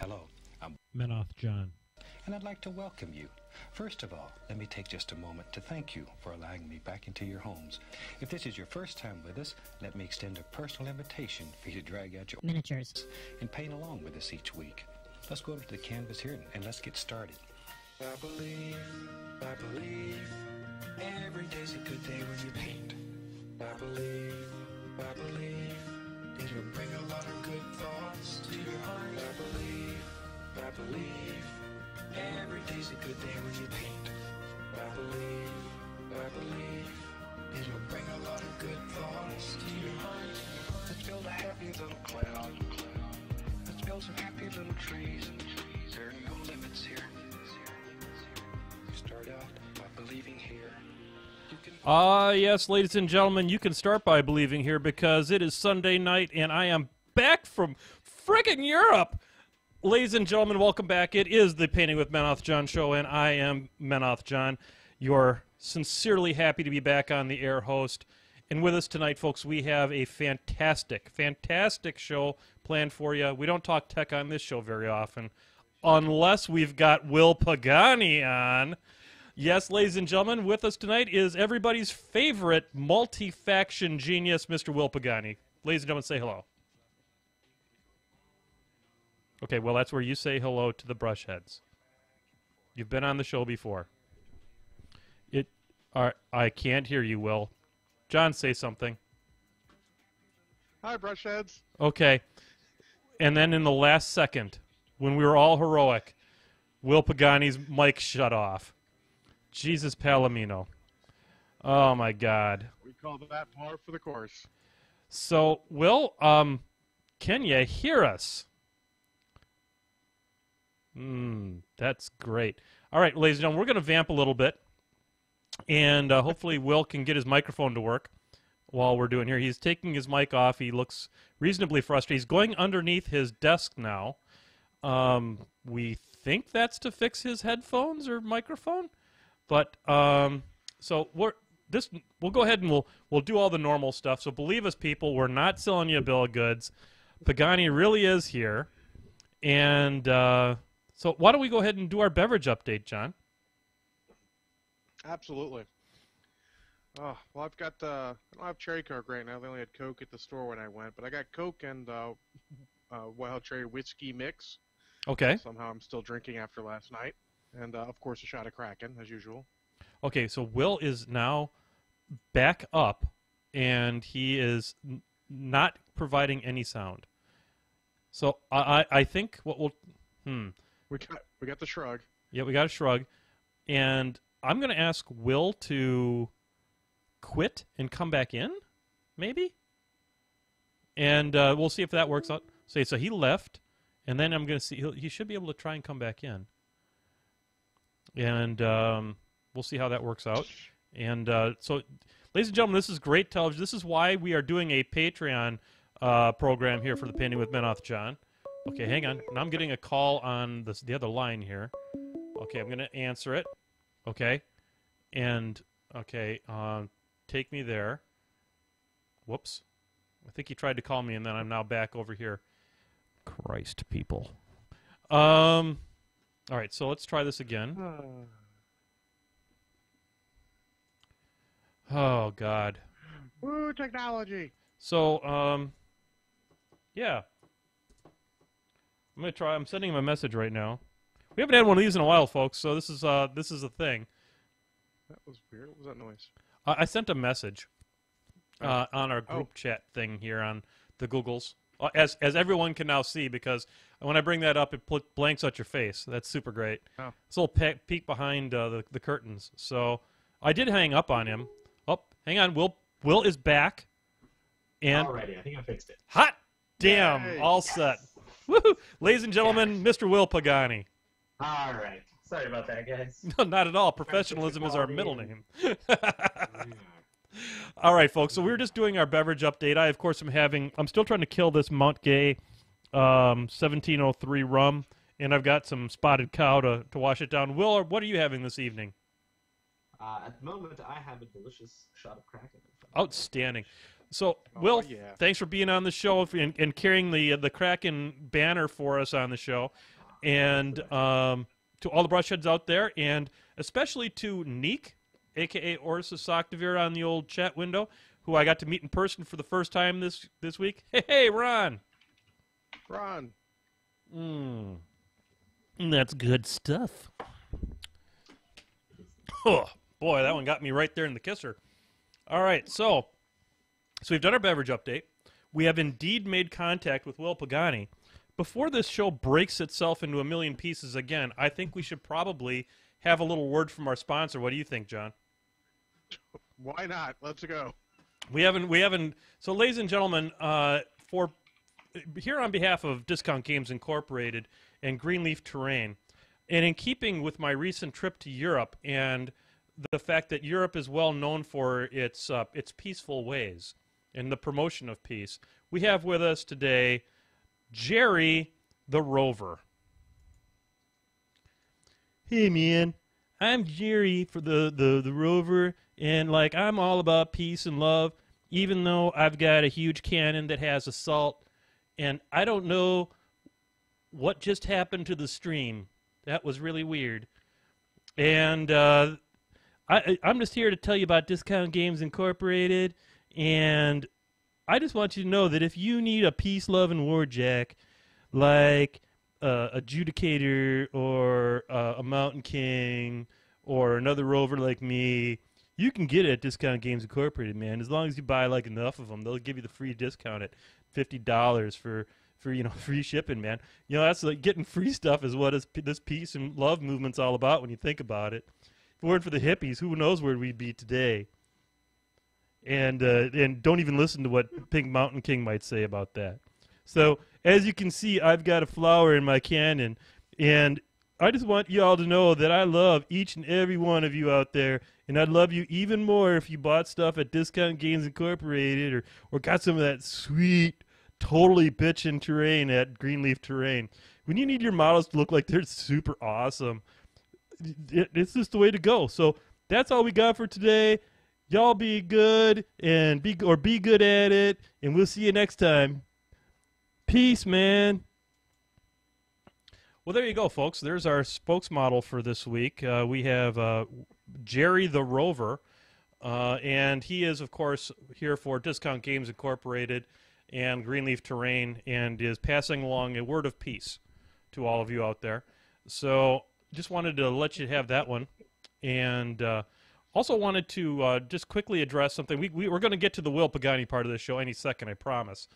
Hello, I'm Menoth John. and I'd like to welcome you. First of all, let me take just a moment to thank you for allowing me back into your homes. If this is your first time with us, let me extend a personal invitation for you to drag out your miniatures and paint along with us each week. Let's go over to the canvas here and let's get started. I believe, every day's a good day when you paint. I believe, it'll bring a lot of good thoughts to your heart. I believe, every day's a good day when you paint. I believe, it'll bring a lot of good thoughts to your heart. Let's build a happy little cloud. Let's build some happy little trees. There are no limits here. You start out by believing here. Yes, ladies and gentlemen, you can start by believing here because it is Sunday night and I am back from friggin' Europe. Ladies and gentlemen, welcome back. It is the Painting with Menoth John show, and I am Menoth John, your sincerely happy to be back on the air host. And with us tonight, folks, we have a fantastic show planned for you. We don't talk tech on this show very often, unless we've got Will Pagani on. Yes, ladies and gentlemen, with us tonight is everybody's favorite multi-faction genius, Mr. Will Pagani. Ladies and gentlemen, say hello. Okay, well, that's where you say hello to the brushheads. You've been on the show before. I can't hear you, Will. John, say something. Hi, brushheads. Okay. And then in the last second, when we were all heroic, Will Pagani's mic shut off. Jesus Palomino. Oh, my God. We call that par for the course. So, Will, can you hear us? That's great. All right, ladies and gentlemen, we're going to vamp a little bit, and hopefully Will can get his microphone to work while we're doing here. He's taking his mic off. He looks reasonably frustrated. He's going underneath his desk now. We think that's to fix his headphones or microphone, but so we'll go ahead and we'll do all the normal stuff. So believe us, people, we're not selling you a bill of goods. Pagani really is here, and so why don't we go ahead and do our beverage update, John? Absolutely. Oh, well, I've got, I don't have Cherry Coke right now. They only had Coke at the store when I went, but I got Coke and Wild Cherry Whiskey Mix. Okay. Somehow I'm still drinking after last night. And, of course, a shot of Kraken, as usual. Okay, so Will is now back up, and he is not providing any sound. So I think what we'll... We got the shrug. Yeah, we got a shrug. And I'm going to ask Will to quit and come back in, maybe? And we'll see if that works out. So he left, and then I'm going to see... He should be able to try and come back in. And we'll see how that works out. And so, ladies and gentlemen, this is great television. This is why we are doing a Patreon program here for the Painting with Menoth John. Okay, hang on. Now I'm getting a call on the other line here. Okay, I'm going to answer it. Okay. And, okay, take me there. Whoops. I think he tried to call me, and then I'm now back over here. Christ, people. All right, so let's try this again. Oh, God. Woo, technology! So, yeah. I'm going to try. I'm sending him a message right now. We haven't had one of these in a while, folks, so this is a thing. That was weird. What was that noise? I sent a message on our group chat thing here on the Googles, as everyone can now see, because when I bring that up, it blanks out your face. That's super great. Oh. It's a little peek behind the curtains. So I did hang up on him. Oh, hang on. Will is back. And alrighty, I think I fixed it. Hot damn, Yay. all set. Woohoo! Ladies and gentlemen, Mr. Will Pagani. All right. Sorry about that, guys. No, not at all. Professionalism is our middle name. All right, folks. So we were just doing our beverage update. I, of course, I'm still trying to kill this Mount Gay 1703 rum, and I've got some spotted cow to wash it down. Will, what are you having this evening? At the moment, I have a delicious shot of Kraken. In front of me. Outstanding. So, Oh, Will, yeah. thanks for being on the show and carrying the Kraken banner for us on the show. And to all the brushheads out there, and especially to Neek, a.k.a. Orsis Sockdevere on the old chat window, who I got to meet in person for the first time this week. Hey, Ron! Ron. That's good stuff. Oh, boy, that one got me right there in the kisser. All right, so we've done our beverage update. We have indeed made contact with Will Pagani. Before this show breaks itself into a million pieces again, I think we should probably have a little word from our sponsor. What do you think, John? Why not? Let's go. We haven't. So, ladies and gentlemen, for here on behalf of Discount Games Incorporated and Greenleaf Terrain, and in keeping with my recent trip to Europe and the fact that Europe is well known for its peaceful ways and the promotion of peace, we have with us today Jerry the Rover. Hey, man. I'm Jerry for the Rover, and like I'm all about peace and love, even though I've got a huge cannon that has assault, and I don't know what just happened to the stream. That was really weird. And I'm just here to tell you about Discount Games Incorporated, and I just want you to know that if you need a peace-loving warjack, like a Judicator or a Mountain King or another Rover like me, you can get it at Discount Games Incorporated, man. As long as you buy like enough of them, they'll give you the free discount at $50 for free shipping, man. You know, that's like getting free stuff is what this peace and love movement's all about when you think about it. If it weren't for the hippies, who knows where we'd be today? And don't even listen to what Pink Mountain King might say about that. So, as you can see, I've got a flower in my cannon, and I just want you all to know that I love each and every one of you out there, and I'd love you even more if you bought stuff at Discount Games Incorporated or got some of that sweet, totally bitchin' terrain at Greenleaf Terrain. When you need your models to look like they're super awesome, it's just the way to go. So that's all we got for today. Y'all be good and be good at it, and we'll see you next time. Peace, man. Well, there you go, folks. There's our spokesmodel for this week. We have Jerry the Rover, and he is, of course, here for Discount Games Incorporated and Greenleaf Terrain, and is passing along a word of peace to all of you out there. So just wanted to let you have that one. And also wanted to just quickly address something. We're going to get to the Will Pagani part of this show any second, I promise.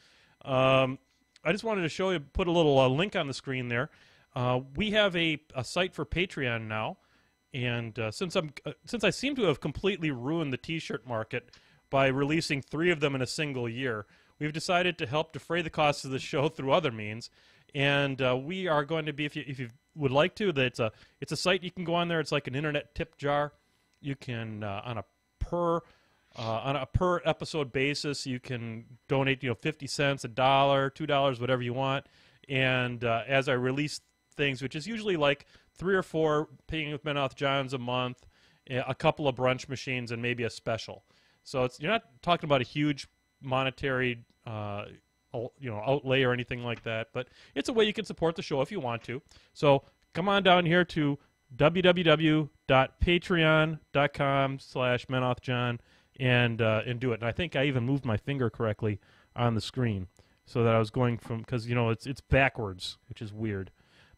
I just wanted to show you, put a little link on the screen there. We have a site for Patreon now, and since I seem to have completely ruined the T-shirt market by releasing 3 of them in a single year, we've decided to help defray the costs of the show through other means. And we are going to be, if you would like to, it's a site you can go on there. It's like an internet tip jar. You can on a per episode basis, you can donate 50 cents, $1, $2, whatever you want. And as I release things, which is usually like 3 or 4 Paying with Menoth Johns a month, a couple of brunch machines, and maybe a special. So you're not talking about a huge monetary outlay or anything like that, but it's a way you can support the show if you want to. So come on down here to www.patreon.com/MenothJohn and do it. And I think I even moved my finger correctly on the screen so that I was going from, because it's backwards, which is weird.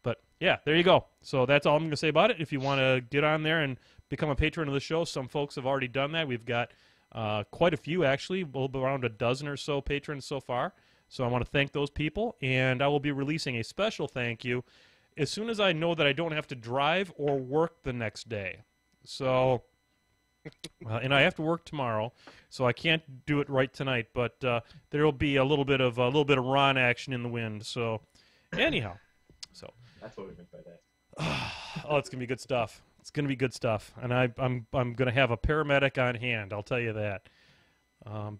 But yeah, there you go. So that's all I'm going to say about it. If you want to get on there and become a patron of the show, some folks have already done that. We've got quite a few, actually, around a dozen or so patrons so far. So I want to thank those people, and I will be releasing a special thank you as soon as I know that I don't have to drive or work the next day. So, and I have to work tomorrow, so I can't do it right tonight. But there will be a little bit of Ron action in the wind. So, anyhow, so that's what we meant by that. oh, it's gonna be good stuff. It's gonna be good stuff, and I'm gonna have a paramedic on hand. I'll tell you that.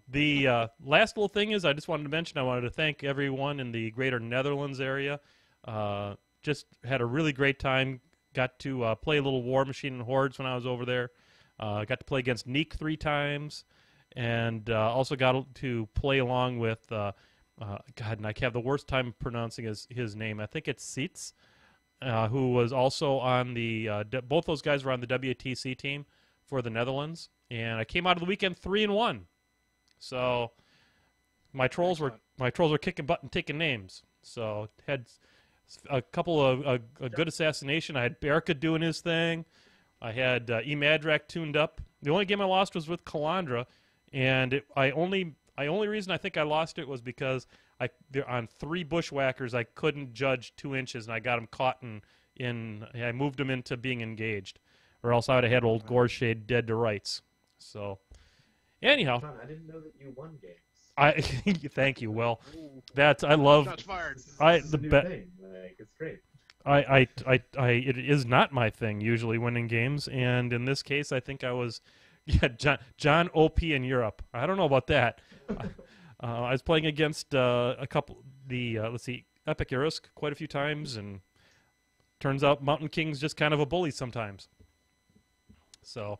The last little thing is I just wanted to mention I wanted to thank everyone in the greater Netherlands area. Just had a really great time. Got to play a little Warmachine Hordes when I was over there. Got to play against Neek 3 times, and also got to play along with God, and I have the worst time pronouncing his name. I think it's Seitz, who was also on the both those guys were on the WTC team for the Netherlands, and I came out of the weekend 3-1. So my trolls were kicking butt and taking names. So had a couple of a good assassination. I had Berka doing his thing. I had Emadrak tuned up. The only game I lost was with Kalandra, and the only reason I think I lost it was because on 3 bushwhackers I couldn't judge 2 inches, and I got him caught I moved him into being engaged, or else I would have had old Gorshade dead to rights. So anyhow, John, I didn't know that you won games. Thank you. Well, I love. Shots fired. It's a new thing. Like, it's great. It is not my thing usually winning games, and in this case, I think I was, John OP in Europe. I don't know about that. I was playing against a couple, let's see, Epic Urisk quite a few times, and turns out Mountain King's just kind of a bully sometimes. So,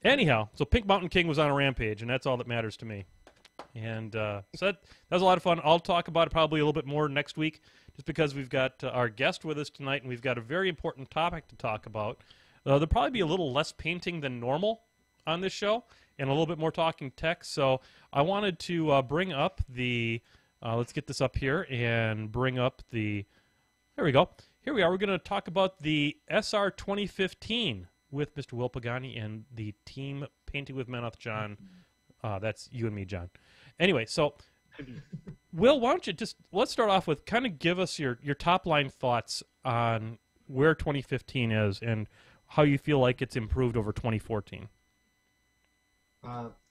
anyhow, Pink Mountain King was on a rampage, and that's all that matters to me. And so that was a lot of fun. I'll talk about it probably a little bit more next week, just because we've got our guest with us tonight, and we've got a very important topic to talk about. There'll probably be a little less painting than normal on this show, and a little bit more talking tech. So I wanted to bring up let's get this up here and bring up there we go. Here we are. We're going to talk about the SR2015 with Mr. Will Pagani and the team Painting with Menoth, John. That's you and me, John. Anyway, so Will, why don't you let's start off with kind of give us your top-line thoughts on where 2015 is and how you feel like it's improved over 2014.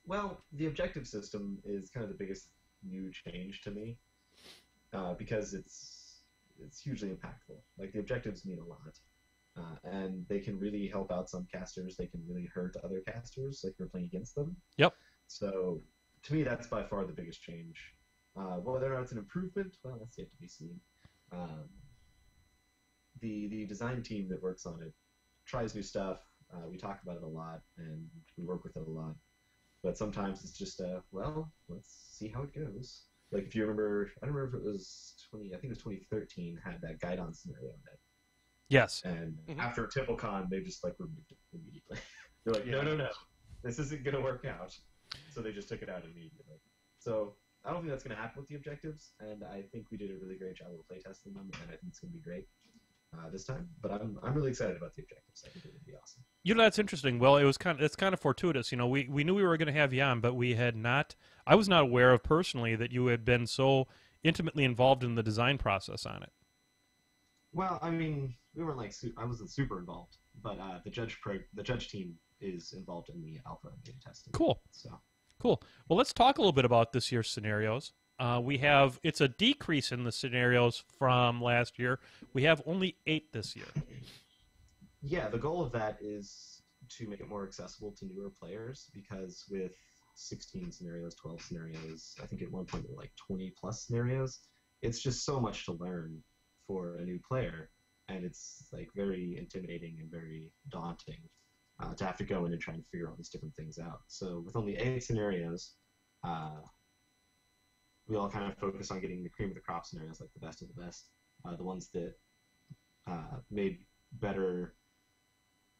Well, the objective system is kind of the biggest new change to me because it's hugely impactful. Like, the objectives mean a lot, and they can really help out some casters. They can really hurt other casters, like you're playing against them. Yep. So, to me, that's by far the biggest change. Whether or not it's an improvement, well, that's yet to be seen. The design team that works on it tries new stuff. We talk about it a lot, and we work with it a lot. But sometimes it's just, let's see how it goes. Like, if you remember, I don't remember if it was I think it was 2013, had that Guidon scenario in it. Yes. And after TippleCon, they just, removed it immediately. They're like, no, this isn't going to work out. So they just took it out immediately. So I don't think that's going to happen with the objectives, and I think we did a really great job of playtesting them, and I think it's going to be great this time. But I'm really excited about the objectives. I think it would be awesome. That's interesting. Well, it's kind of fortuitous. We knew we were going to have you on, but we had not. I was not aware of personally that you had been so intimately involved in the design process on it. Well, I mean, we weren't I wasn't super involved, but the judge team is involved in the alpha and beta testing. Cool. So. Cool. Well, let's talk a little bit about this year's scenarios. It's a decrease in the scenarios from last year. We have only 8 this year. Yeah, the goal of that is to make it more accessible to newer players, because with 16 scenarios, 12 scenarios, I think at one point there were 20 plus scenarios, it's just so much to learn for a new player, and it's very intimidating and very daunting to have to go in and try and figure all these different things out. So with only 8 scenarios, we all kind of focus on getting the cream of the crop scenarios, like the best of the best, the ones that made better,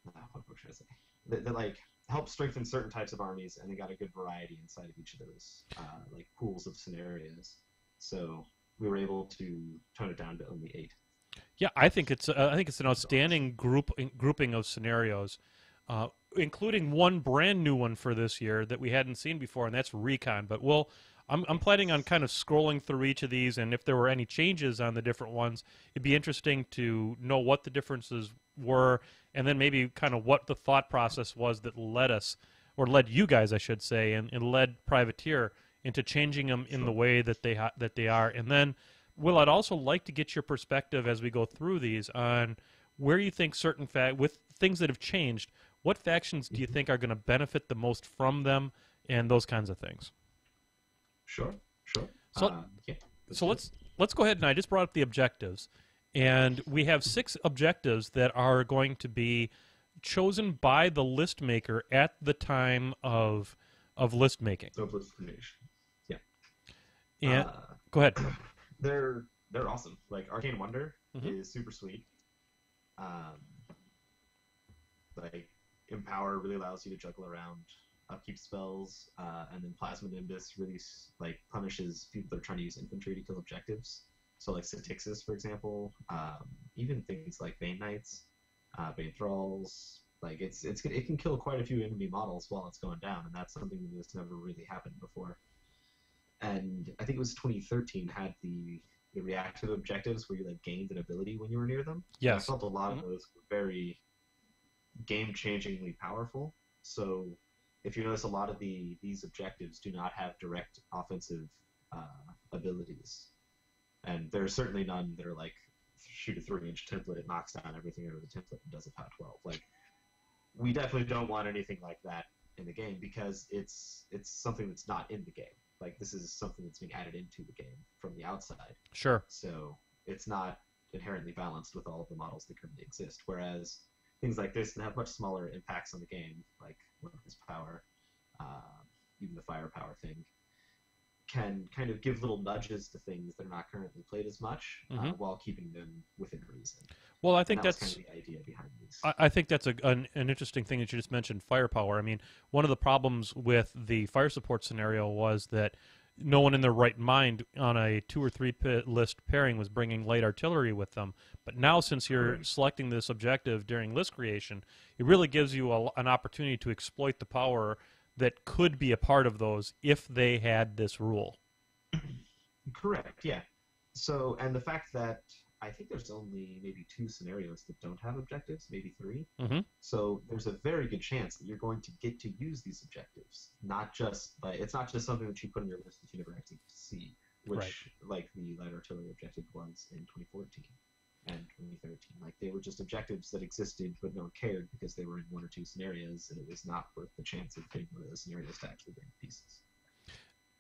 what should I say, that help strengthen certain types of armies, and they got a good variety inside of each of those pools of scenarios. So we were able to tone it down to only 8. Yeah, I think it's an outstanding grouping of scenarios, including one brand new one for this year that we hadn't seen before, and that's Recon. But I'm planning on kind of scrolling through each of these, and if there were any changes on the different ones, it'd be interesting to know what the differences were, and then maybe kind of what the thought process was that led you guys, I should say, and led Privateer into changing them in the way that they are. And then, Will, I'd also like to get your perspective as we go through these on where you think with things that have changed, what factions do you think are going to benefit the most from them, and those kinds of things. Sure. So, yeah. So let's go ahead, and I just brought up the objectives, and we have 6 objectives that are going to be chosen by the list maker at the time of list making. So list creation. Yeah. And go ahead. They're awesome. Like Arcane Wonder Mhm. is super sweet. Like Empower really allows you to juggle around upkeep spells, and then Plasma Nimbus really like punishes people that are trying to use infantry to kill objectives. So like Statixis, for example, even things like Bane Knights, Bane Thralls, like it can kill quite a few enemy models while it's going down, and that's something that's never really happened before. And I think it was 2013 had the reactive objectives where you like gained an ability when you were near them. Yes. And I felt a lot of those were very game-changingly powerful. So if you notice, a lot of these objectives do not have direct offensive abilities, and there are certainly none that are like shoot a 3-inch template, it knocks down everything over the template and does a power 12. Like, we definitely don't want anything like that in the game because it's something that's not in the game. Like, this is something that's being added into the game from the outside. Sure. So it's not inherently balanced with all of the models that currently exist. Whereas things like this can have much smaller impacts on the game, like Limitless Power, even the Firepower thing, can kind of give little nudges to things that are not currently played as much, while keeping them within reason. Well, I think that's that's kind of the idea behind these. I think that's an interesting thing that you just mentioned, firepower. I mean, one of the problems with the fire support scenario was that no one in their right mind on a 2 or 3 list pairing was bringing light artillery with them. But now, since you're selecting this objective during list creation, it really gives you an opportunity to exploit the power that could be a part of those if they had this rule. Correct, yeah. So, and the fact that I think there's only maybe 2 scenarios that don't have objectives, maybe 3. Mm-hmm. So there's a very good chance that you're going to get to use these objectives. It's not just something that you put on your list that you never actually get to see, which like the light artillery objective was in 2014 and 2013. Like, they were just objectives that existed, but no one cared because they were in 1 or 2 scenarios, and it was not worth the chance of getting one of those scenarios to actually bring pieces.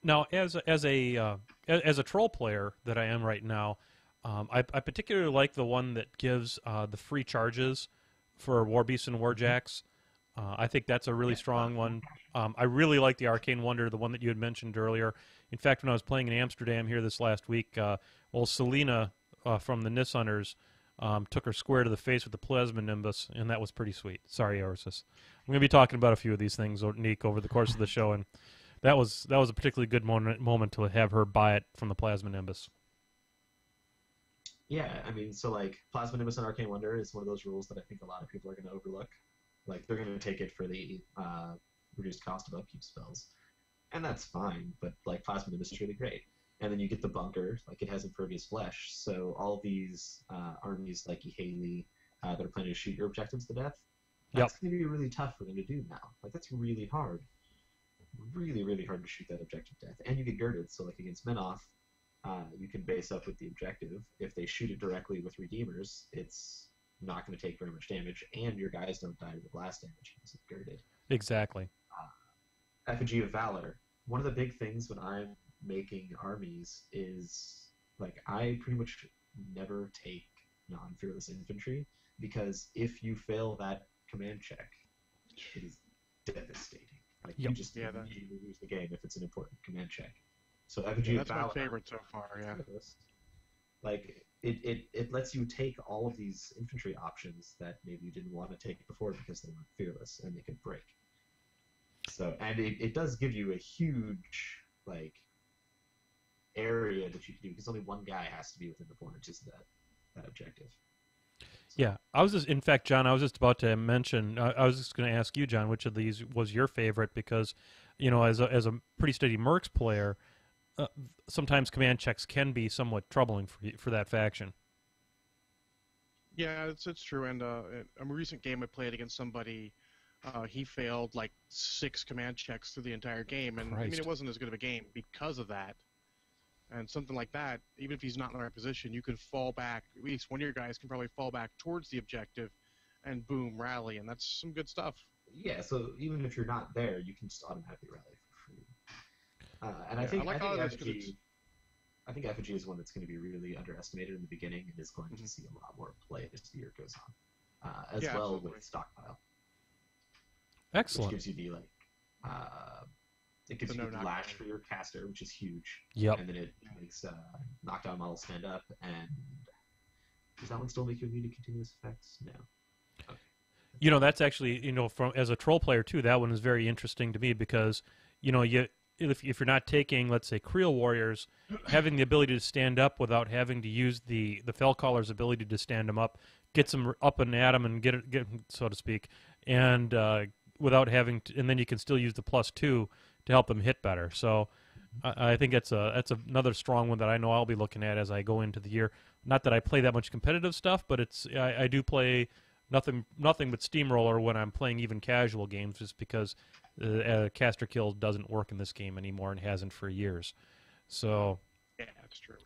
Now, as a troll player that I am right now, I particularly like the one that gives the free charges for Warbeasts and Warjacks. I think that's a really strong one. I really like the Arcane Wonder, the one that you had mentioned earlier. In fact, when I was playing in Amsterdam here this last week, Selena from the Nis Hunters took her square to the face with the Plasma Nimbus, and that was pretty sweet. Sorry, Orsis. I'm going to be talking about a few of these things, Nick, over the course of the show, and that was a particularly good moment to have her buy it from the Plasma Nimbus. Yeah, I mean, so like Plasma Nimbus and Arcane Wonder is one of those rules that I think a lot of people are going to overlook. Like, they're going to take it for the reduced cost of upkeep spells, and that's fine. But like, Plasma Nimbus is really great. And then you get the bunker, like it has impervious flesh. So all these armies like Ihali that are planning to shoot your objectives to death, that's going to be really tough for them to do now. Like, that's really hard. Really, really hard to shoot that objective to death. And you get girded, so like against Menoth, you can base up with the objective. If they shoot it directly with Redeemers, it's not going to take very much damage, and your guys don't die to the blast damage because it's girded. Exactly. Effigy of Valor. One of the big things when I'm making armies is, like, I pretty much never take non-fearless infantry, because if you fail that command check, it is devastating. Like, you just immediately lose the game if it's an important command check. So Effigy of Valor, that's my favorite so far, yeah. Like, it lets you take all of these infantry options that maybe you didn't want to take before because they weren't fearless and they could break. So, and it does give you a huge, like, area that you can do, because only one guy has to be within the 4 inches of that objective. So. Yeah, in fact, John, I was just about to mention, I was just going to ask you, John, which of these was your favorite, because, you know, as a pretty steady Mercs player, sometimes command checks can be somewhat troubling for that faction. Yeah, it's true. And a recent game I played against somebody, he failed like 6 command checks through the entire game, and I mean, it wasn't as good of a game because of that. And something like that, even if he's not in the right position, you can fall back. At least one of your guys can probably fall back towards the objective, and boom, rally, and that's some good stuff. Yeah, so even if you're not there, you can just automatically rally for free. And I think Effigy is one that's going to be really underestimated in the beginning and is going to see a lot more play as the year goes as well absolutely. with stockpile. Excellent. Which gives you the it gives you the lash for your caster, which is huge. Yep. And then it makes knockdown models stand up. And does that one still make you immune to continuous effects? No. Okay. You know, that's actually, you know, from as a troll player too, that one is very interesting to me because, you know, if you're not taking, let's say, Creel warriors, having the ability to stand up without having to use the Fell Caller's ability to stand them up, gets them up and at them and get them, so to speak, and without having to, and then you can still use the +2 to help them hit better. So I think that's another strong one that I know I'll be looking at as I go into the year. Not that I play that much competitive stuff, but I do play nothing but Steamroller when I'm playing even casual games, just because caster kill doesn't work in this game anymore and hasn't for years. So yeah, that's true.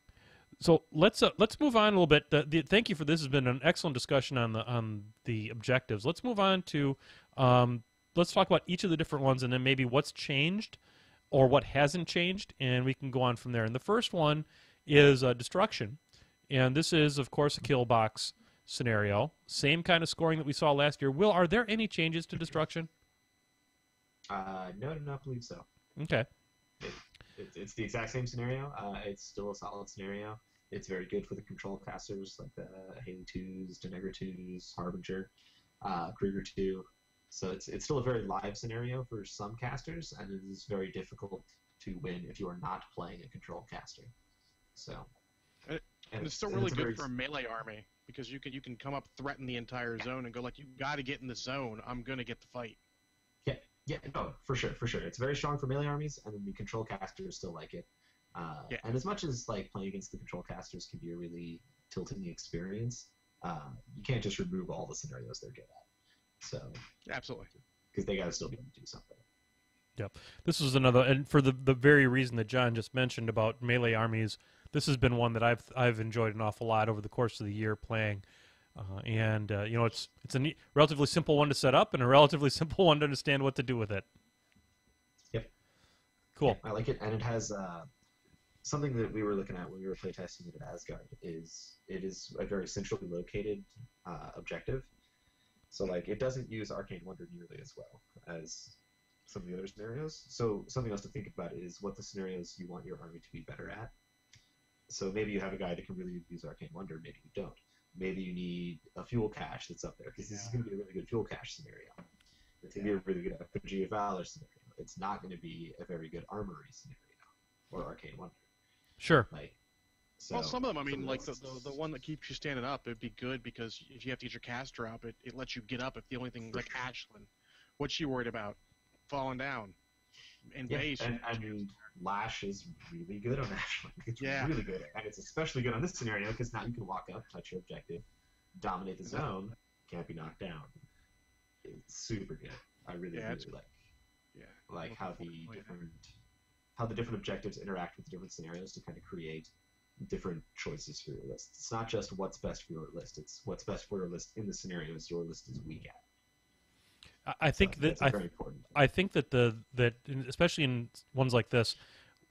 So let's move on a little bit. Thank you for this. Has been an excellent discussion on the objectives. Let's move on to let's talk about each of the different ones and then maybe what's changed or what hasn't changed, and we can go on from there. And the first one is Destruction, and this is of course a kill box scenario. Same kind of scoring that we saw last year. Will, are there any changes to Destruction? No, I do not believe so. Okay. It's the exact same scenario. It's still a solid scenario. It's very good for the control casters like the Haley 2s, Denegra 2s, Harbinger, Krieger 2. So it's still a very live scenario for some casters, and it is very difficult to win if you are not playing a control caster. So, and it's still really good for a melee army because you can come up, threaten the entire zone, and go like, you got to get in the zone. I'm gonna get the fight. Yeah, no, for sure. It's very strong for melee armies, and then the control casters still like it. And as much as like playing against the control casters can be a really tilting experience, you can't just remove all the scenarios they're good at. So absolutely, because they got to still be able to do something. Yep. This is another, and for the very reason that John just mentioned about melee armies, this has been one that I've enjoyed an awful lot over the course of the year playing. And you know, it's a neat, relatively simple one to set up and a relatively simple one to understand what to do with it. Yep. Cool. Yeah, I like it, and it has something that we were looking at when we were playtesting it at Asgard. It is a very centrally located objective. So like it doesn't use Arcane Wonder nearly as well as some of the other scenarios. So something else to think about is what the scenarios you want your army to be better at. So maybe you have a guy that can really use Arcane Wonder, maybe you don't. Maybe you need a fuel cache that's up there, because this is going to be a really good fuel cache scenario. It's going to be a really good Effigy of Valor scenario. It's not going to be a very good Armory scenario or Arcane Wonder. Sure. Like, so, well, some of them, I mean, like the one that keeps you standing up, it'd be good because if you have to get your caster up, it lets you get up. If the only thing, like Ashlyn, what's she worried about? Falling down. In base. And Lash is really good on Ashlyn. It's really good. And it's especially good on this scenario because now you can walk up, touch your objective, dominate the zone, can't be knocked down. It's super good. I really like how the different objectives interact with the different scenarios to kind of create different choices for your list. It's not just what's best for your list, it's what's best for your list in the scenarios your list is weak at. I think that especially in ones like this,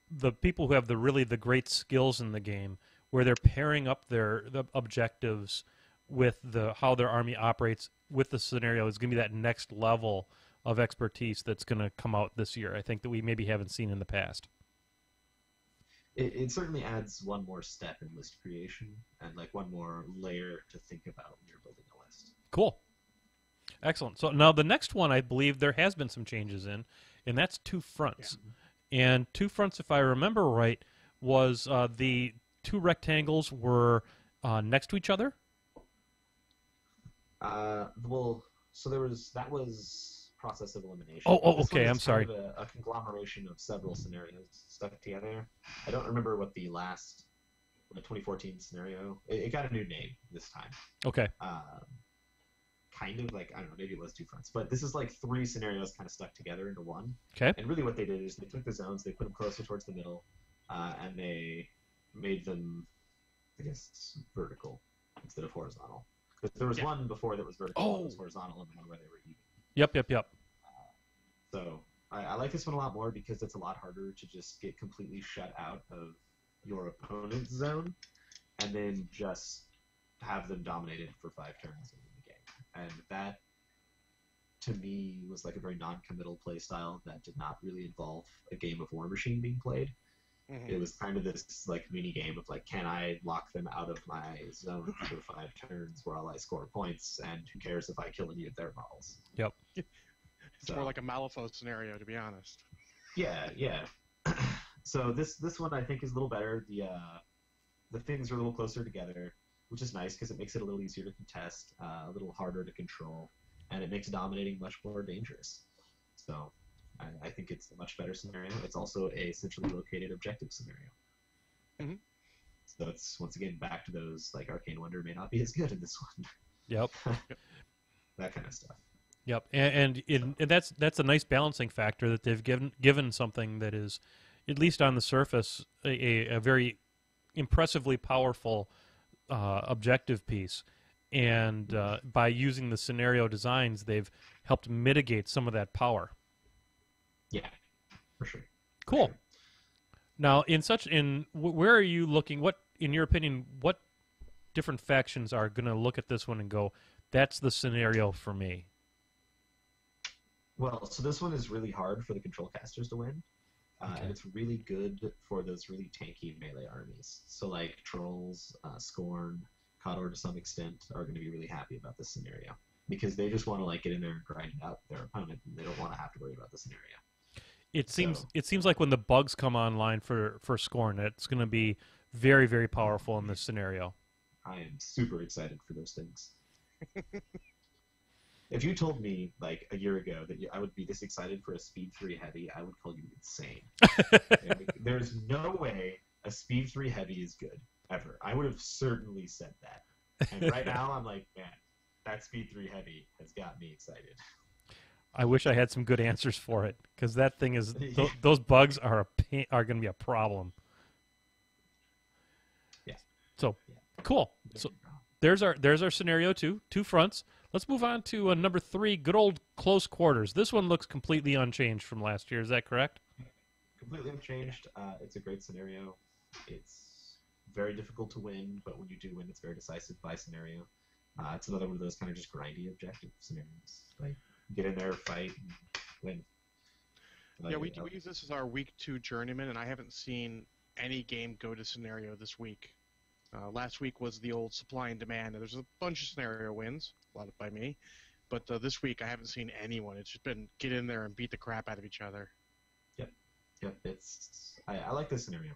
the people who have the great skills in the game, where they're pairing up the objectives with how their army operates with the scenario, is going to be that next level of expertise that's going to come out this year. I think that we maybe haven't seen in the past. It certainly adds one more step in list creation and like one more layer to think about when you're building a list. Cool. Excellent. So now the next one, I believe there has been some changes in, and that's Two Fronts. Yeah. And Two Fronts, if I remember right, was the two rectangles were next to each other? Well, so that was Process of Elimination. Oh, okay, I'm sorry. Kind of a conglomeration of several scenarios stuck together. I don't remember what the last 2014 scenario, it got a new name this time. Okay. Kind of like, I don't know, maybe it was Two Fronts, but this is like three scenarios kind of stuck together into one. Okay. And really what they did is they took the zones, they put them closer towards the middle, and they made them, I guess, vertical instead of horizontal. Because there was one before that was vertical, and it was horizontal, and one where they were even. Yep. So I like this one a lot more because it's a lot harder to just get completely shut out of your opponent's zone and then just have them dominated for 5 turns in the game. and that to me was like a very non-committal play style that did not really involve a game of Warmachine being played. Mm-hmm. It was kind of this like mini game of like, can I lock them out of my zone for 5 turns while I score points, and who cares if I kill any of their models? Yep. It's more like a Malifaux scenario, to be honest. Yeah, yeah. So this one I think is a little better. The things are a little closer together, which is nice because it makes it a little easier to contest, a little harder to control, and it makes dominating much more dangerous. So I think it's a much better scenario. It's also a centrally located objective scenario. Mm-hmm. So it's, once again, back to those, like, Arcane Wonder may not be as good in this one. Yep. That kind of stuff. Yep, and that's a nice balancing factor that they've given something that is, at least on the surface, a very impressively powerful objective piece. And by using the scenario designs, they've helped mitigate some of that power. Yeah, for sure. Cool. Now, where are you looking? What, in your opinion, what different factions are going to look at this one and go, "That's the scenario for me"? Well, so this one is really hard for the control casters to win, and it's really good for those really tanky melee armies. So like Trolls, Scorn, Coddor to some extent are going to be really happy about this scenario because they just want to like get in there and grind out their opponent, and they don't want to have to worry about the scenario. It seems like when the bugs come online for Scorn, it's going to be very, very powerful in this scenario. I am super excited for those things. If you told me like a year ago that I would be this excited for a Speed 3 heavy, I would call you insane. There's no way a Speed 3 heavy is good, ever. I would have certainly said that. And right now I'm like, man, that Speed 3 heavy has got me excited. I wish I had some good answers for it, because that thing is those bugs are going to be a problem. Yeah. So, cool. So there's our scenario two fronts. Let's move on to number 3, good old Close Quarters. This one looks completely unchanged from last year. Is that correct? Completely unchanged. It's a great scenario. It's very difficult to win, but when you do win, it's very decisive by scenario. It's another one of those kind of just grindy objective scenarios. Like, get in there, fight, and win. Yeah, we use this as our week 2 journeyman, and I haven't seen any game go to scenario this week. Last week was the old supply and demand, and there's a bunch of scenario wins, a lot by me. But this week I haven't seen anyone. It's just been get in there and beat the crap out of each other. Yep. I like this scenario.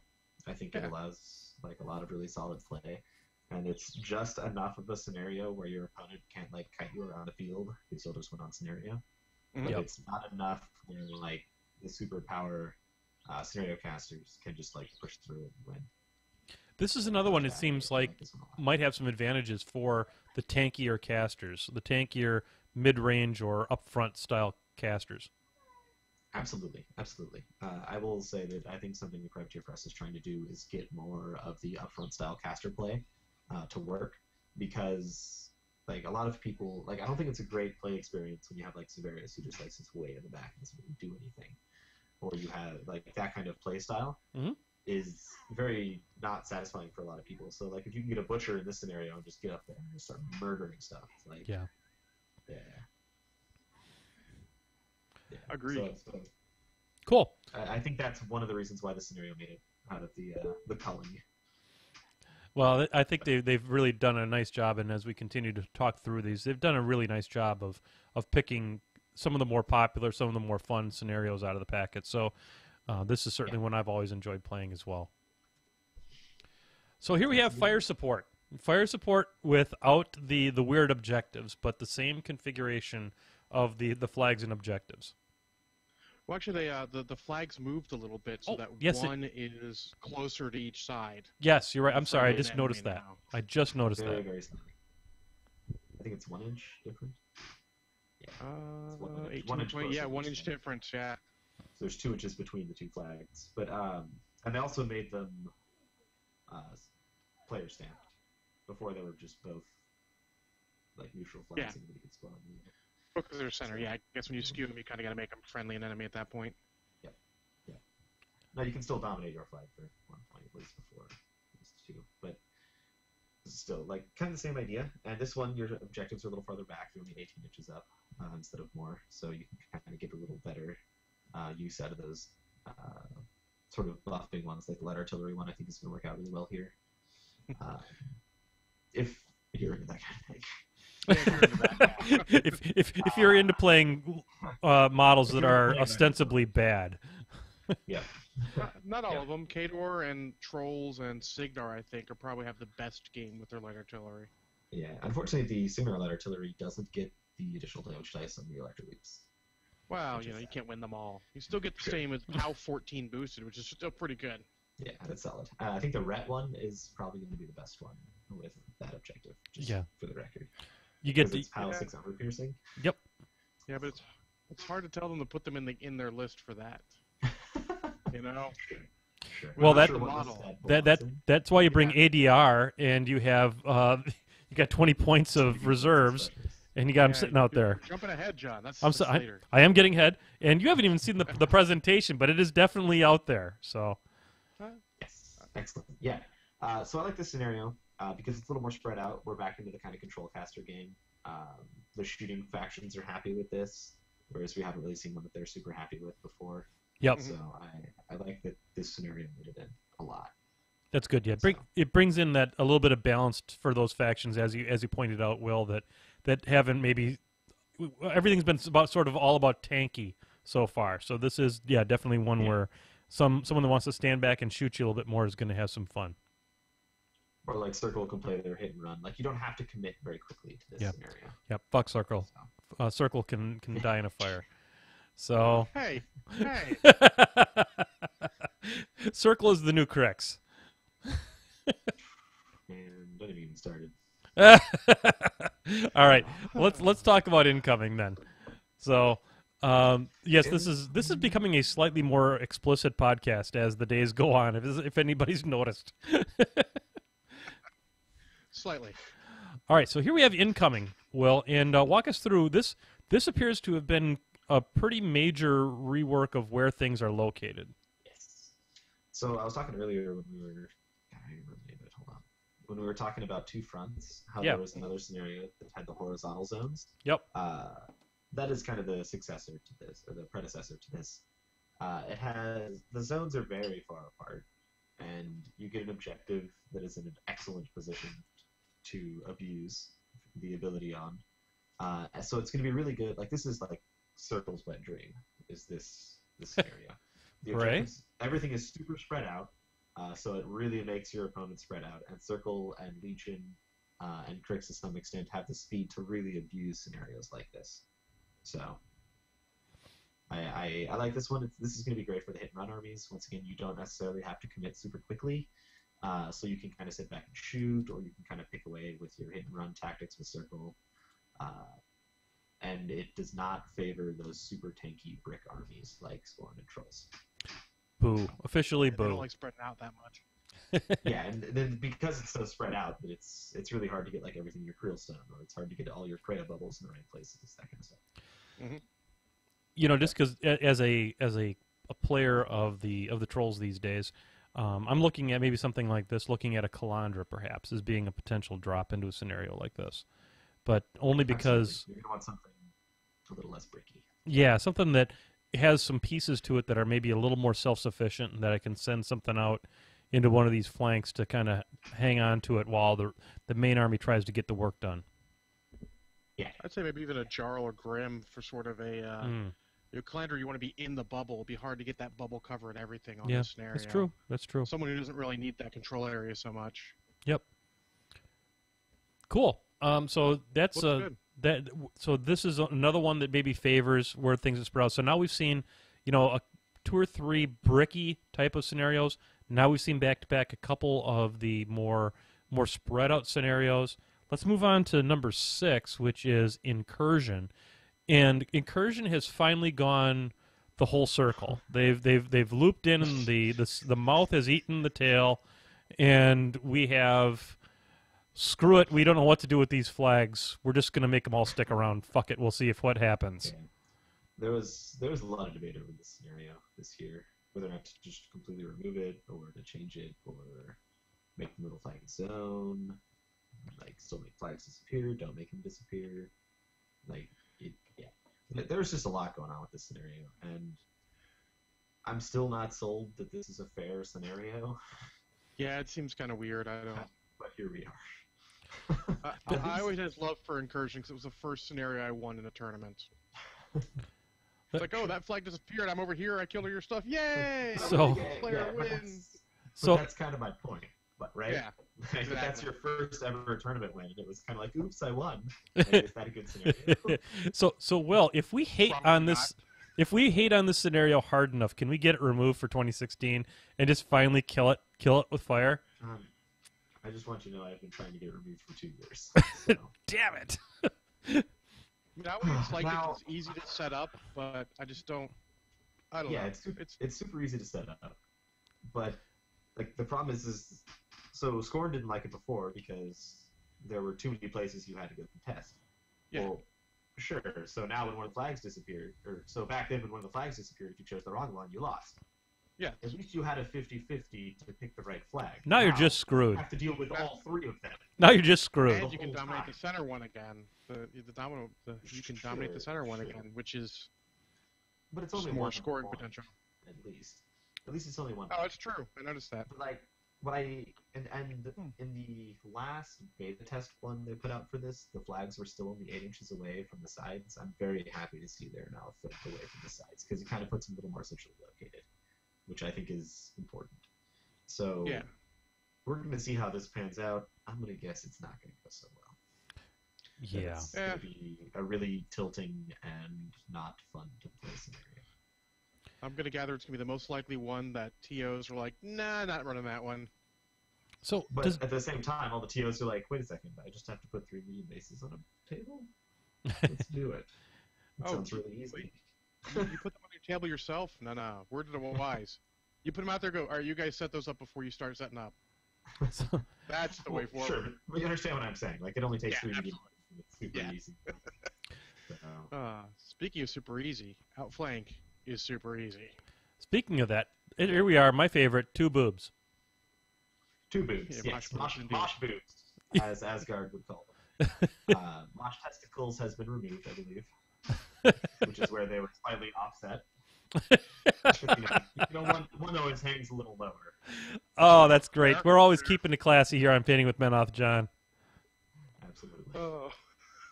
I think it allows like a lot of really solid play, and it's just enough of a scenario where your opponent can't like kite you around the field because you'll just win on scenario. But it's not enough where like the superpower scenario casters can just like push through and win. This is another one, it seems like, might have some advantages for the tankier casters, the tankier mid-range or upfront style casters. Absolutely. I will say that I think something that Privateer Press is trying to do is get more of the upfront style caster play to work, because like a lot of people, like I don't think it's a great play experience when you have like Severius who just like sits way in the back and doesn't really do anything, or you have like that kind of play style. Mm-hmm. Is very not satisfying for a lot of people. So like if you can get a butcher in this scenario and just get up there and just start murdering stuff, like yeah. Agreed. So, cool. I think that's one of the reasons why the scenario made it out of the culling. Well, I think they've really done a nice job, and as we continue to talk through these, they've done a really nice job of picking some of the more popular, some of the more fun scenarios out of the packet. So this is certainly one I've always enjoyed playing as well. So here we have fire support. Fire support without the weird objectives, but the same configuration of the flags and objectives. Well, actually, the flags moved a little bit so that one is closer to each side. Yes, you're right. I'm sorry, I just noticed that. Now. I just noticed that. Very slightly. I think it's 1 inch different. Yeah. 18, 20, yeah, 1 inch difference, yeah. So there's 2 inches between the two flags, but and they also made them player stamped. Before they were just both like neutral flags and nobody could spawn. Because they're center, I guess when you skew them, you kind of got to make them friendly and enemy at that point. Yeah. No, you can still dominate your flag for 1 point at least before these 2, but still like kind of the same idea. And this one, your objectives are a little farther back. They're only 18 inches up instead of more, so you can kind of get a little better use out of those sort of buffing ones. Like the light artillery one, I think is going to work out really well here. If you're into that kind of thing. if you're into playing models that are ostensibly bad. Yeah. Not all of them. Kador and Trolls and Signar, I think, are probably have the best game with their light artillery. Yeah. Unfortunately, the Signar light artillery doesn't get the additional damage dice on the electric leaps. Well, you can't win them all. You still get the same as POW 14 boosted, which is still pretty good. Yeah, that's solid. I think the Ret one is probably going to be the best one with that objective, just for the record. You get the it's POW 6 armor piercing. Yep. Yeah, but it's hard to tell them to put them in their list for that. You know. Sure. Well, that's why you bring ADR, and you have you got 20 points of reserves, and you got them sitting out there. Jumping ahead, John. That's later. I am getting ahead, and you haven't even seen the presentation, but it is definitely out there. So. Yes. Excellent. Yeah. So I like this scenario because it's a little more spread out. We're back into the kind of control caster game. The shooting factions are happy with this, whereas we haven't really seen one that they're super happy with before. Yep. So I like that this scenario made it in a lot. That's good. Yeah, it brings in that a little bit of balance for those factions, as you pointed out, Will, that haven't maybe everything's been all about tanky so far. So this is definitely one where someone that wants to stand back and shoot you a little bit more is going to have some fun. Or like Circle can play their hit and run. Like you don't have to commit very quickly to this scenario. Yep. Fuck Circle. Circle can die in a fire. So hey. Circle is the new Crix. And don't even get started. All right, let's talk about incoming then. So, yes, this is becoming a slightly more explicit podcast as the days go on. If anybody's noticed. Slightly. All right, so here we have incoming, Will, and walk us through this. This appears to have been a pretty major rework of where things are located. Yes. So I was talking earlier when we were, hold on, when we were talking about two fronts, how there was another scenario that had the horizontal zones. Yep. That is kind of the successor to this, or the predecessor to this. The zones are very far apart, and you get an objective that is in an excellent position to abuse the ability on. So it's going to be really good. Like this is like Circle's wet dream. Is this scenario? Right. Everything is super spread out, so it really makes your opponent spread out. And Circle and Legion and Crix to some extent have the speed to really abuse scenarios like this. So I like this one. This is going to be great for the hit and run armies. Once again, you don't necessarily have to commit super quickly. So you can kind of sit back and shoot, or you can kind of pick away with your hit and run tactics with Circle. And it does not favor those super tanky brick armies like Spawn and Trolls. Boo. Officially boo. They don't like spreading out that much. Yeah, and then because it's so spread out, that it's really hard to get like everything in your Creel Stone, or it's hard to get all your Creo bubbles in the right places, that kind of stuff. Mm-hmm. You know, just because as a player of the Trolls these days, I'm looking at maybe something like this, looking at a Calandra perhaps as being a potential drop into a scenario like this, but only because you're gonna want something a little less bricky. Yeah, something that has some pieces to it that are maybe a little more self-sufficient, and that I can send something out into one of these flanks to kind of hang on to it while the main army tries to get the work done. Yeah, I'd say maybe even a Jarl or Grim for sort of a your Calandra. You want to be in the bubble. It'd be hard to get that bubble cover and everything on the scenario. That's true. That's true. Someone who doesn't really need that control area so much. Yep. Cool. So that's good. So this is another one that maybe favors where things are spread out. So now we've seen, a 2 or 3 bricky type of scenarios. Now we've seen back to back a couple of the more spread out scenarios. Let's move on to number 6, which is Incursion. And Incursion has finally gone the whole circle. They've looped in, and the mouth has eaten the tail, and we have. Screw it, we don't know what to do with these flags. We're just going to make them all stick around. Fuck it, we'll see what happens. Yeah. There was a lot of debate over this scenario this year, whether or not to just completely remove it, or to change it, or make the middle flag its own. like still make flags disappear, don't make them disappear. Like, there's just a lot going on with this scenario, and I'm still not sold that this is a fair scenario. Yeah, it seems kind of weird. I don't. But here we are. I always had love for incursion because it was the first scenario I won in a tournament. It's like, oh, that flag disappeared. I'm over here. I killed all your stuff. Yay! So, player wins. So that's kind of my point. But right? Yeah. Like, exactly. That's your first ever tournament win. It was kind of like, oops, I won. Like, is that a good scenario? So Will, if we hate Probably on this. not. If we hate on this scenario hard enough, can we get it removed for 2016 and just finally kill it with fire? I just want you to know I've been trying to get it removed for 2 years. So. Damn it! That way it's like it's easy to set up, but I just don't. I don't know. Yeah, it's super easy to set up, but like the problem is so Scorn didn't like it before because there were too many places you had to go contest. Yeah. Well, sure. So now when one of the flags disappeared, or so back then when one of the flags disappeared, if you chose the wrong one, you lost. Yeah. At least you had a 50-50 to pick the right flag. Now you're just screwed. You have to deal with all 3 of them. Now you're just screwed. And you can dominate the center one again. You can dominate the center one again, which is but it's only more one scoring point, potential. At least it's only one. Oh, it's true. I noticed that. But like, in the last beta test one they put out for this, the flags were still only 8 inches away from the sides. I'm very happy to see they're now flipped away from the sides because it kind of puts them a little more centrally located, which I think is important. So yeah, we're going to see how this pans out. I'm going to guess it's not going to go so well. Yeah. It's going to be a really tilting and not fun to play scenario. I'm going to gather it's going to be the most likely one that TOs are like, nah, not running that one. So, but at the same time, all the TOs are like, wait a second, I just have to put 3 medium bases on a table? Let's do it. It sounds really easy. You put them on your table yourself? No. Word to the wise. You put them out there, go, all right, you guys set those up before you start setting up. That's the way forward. Sure, but you understand what I'm saying. Like, it only takes 3 medium bases. It's super easy. Speaking of super easy, Outflank is super easy. Speaking of that, here we are, my favorite, 2 boobs. 2 boobs, yeah, yes. Mosh boobs, as Asgard would call them. Mosh testicles has been removed, I believe, which is where they were slightly offset. One always hangs a little lower. Oh, that's great. We're always keeping it classy here on Painting with Menoth, John. Absolutely. Oh.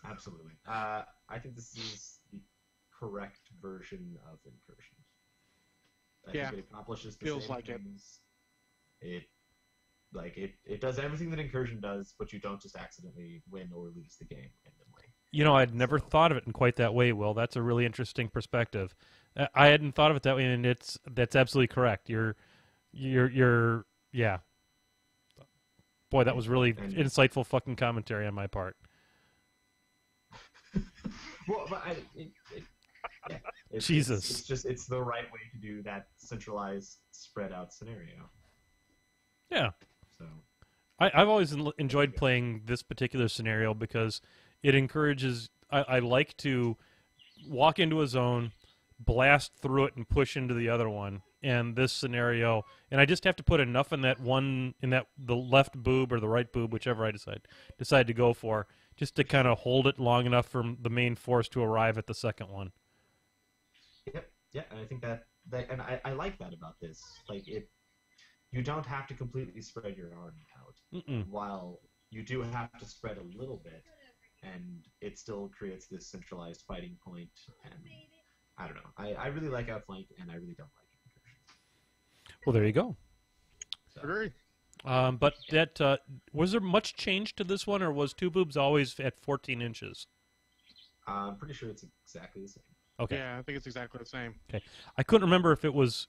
Absolutely. I think this is the correct version of incursion. I think it accomplishes the feels same like things. It does everything that incursion does, but you don't just accidentally win or lose the game randomly. You know, I'd never thought of it in quite that way, Will. That's a really interesting perspective. I hadn't thought of it that way, and that's absolutely correct. You're yeah. Boy, that was really insightful fucking commentary on my part. Well, but Jesus. It's the right way to do that centralized, spread out scenario. Yeah. So I've always enjoyed playing this particular scenario because it encourages. I like to walk into a zone, blast through it, and push into the other one. And this scenario, and I just have to put enough in the left boob or the right boob, whichever I decide to go for, just to kind of hold it long enough for the main force to arrive at the second one. Yep. Yeah, and I think that and I like that about this. Like you don't have to completely spread your army out, while you do have to spread a little bit, and it still creates this centralized fighting point. And I don't know. I really like Outflank, and I really don't like incursion. Well, there you go. So, Agree. But that was there much change to this one, or was 2 boobs always at 14 inches? I'm pretty sure it's exactly the same. Okay. Yeah, I think it's exactly the same. Okay. I couldn't remember if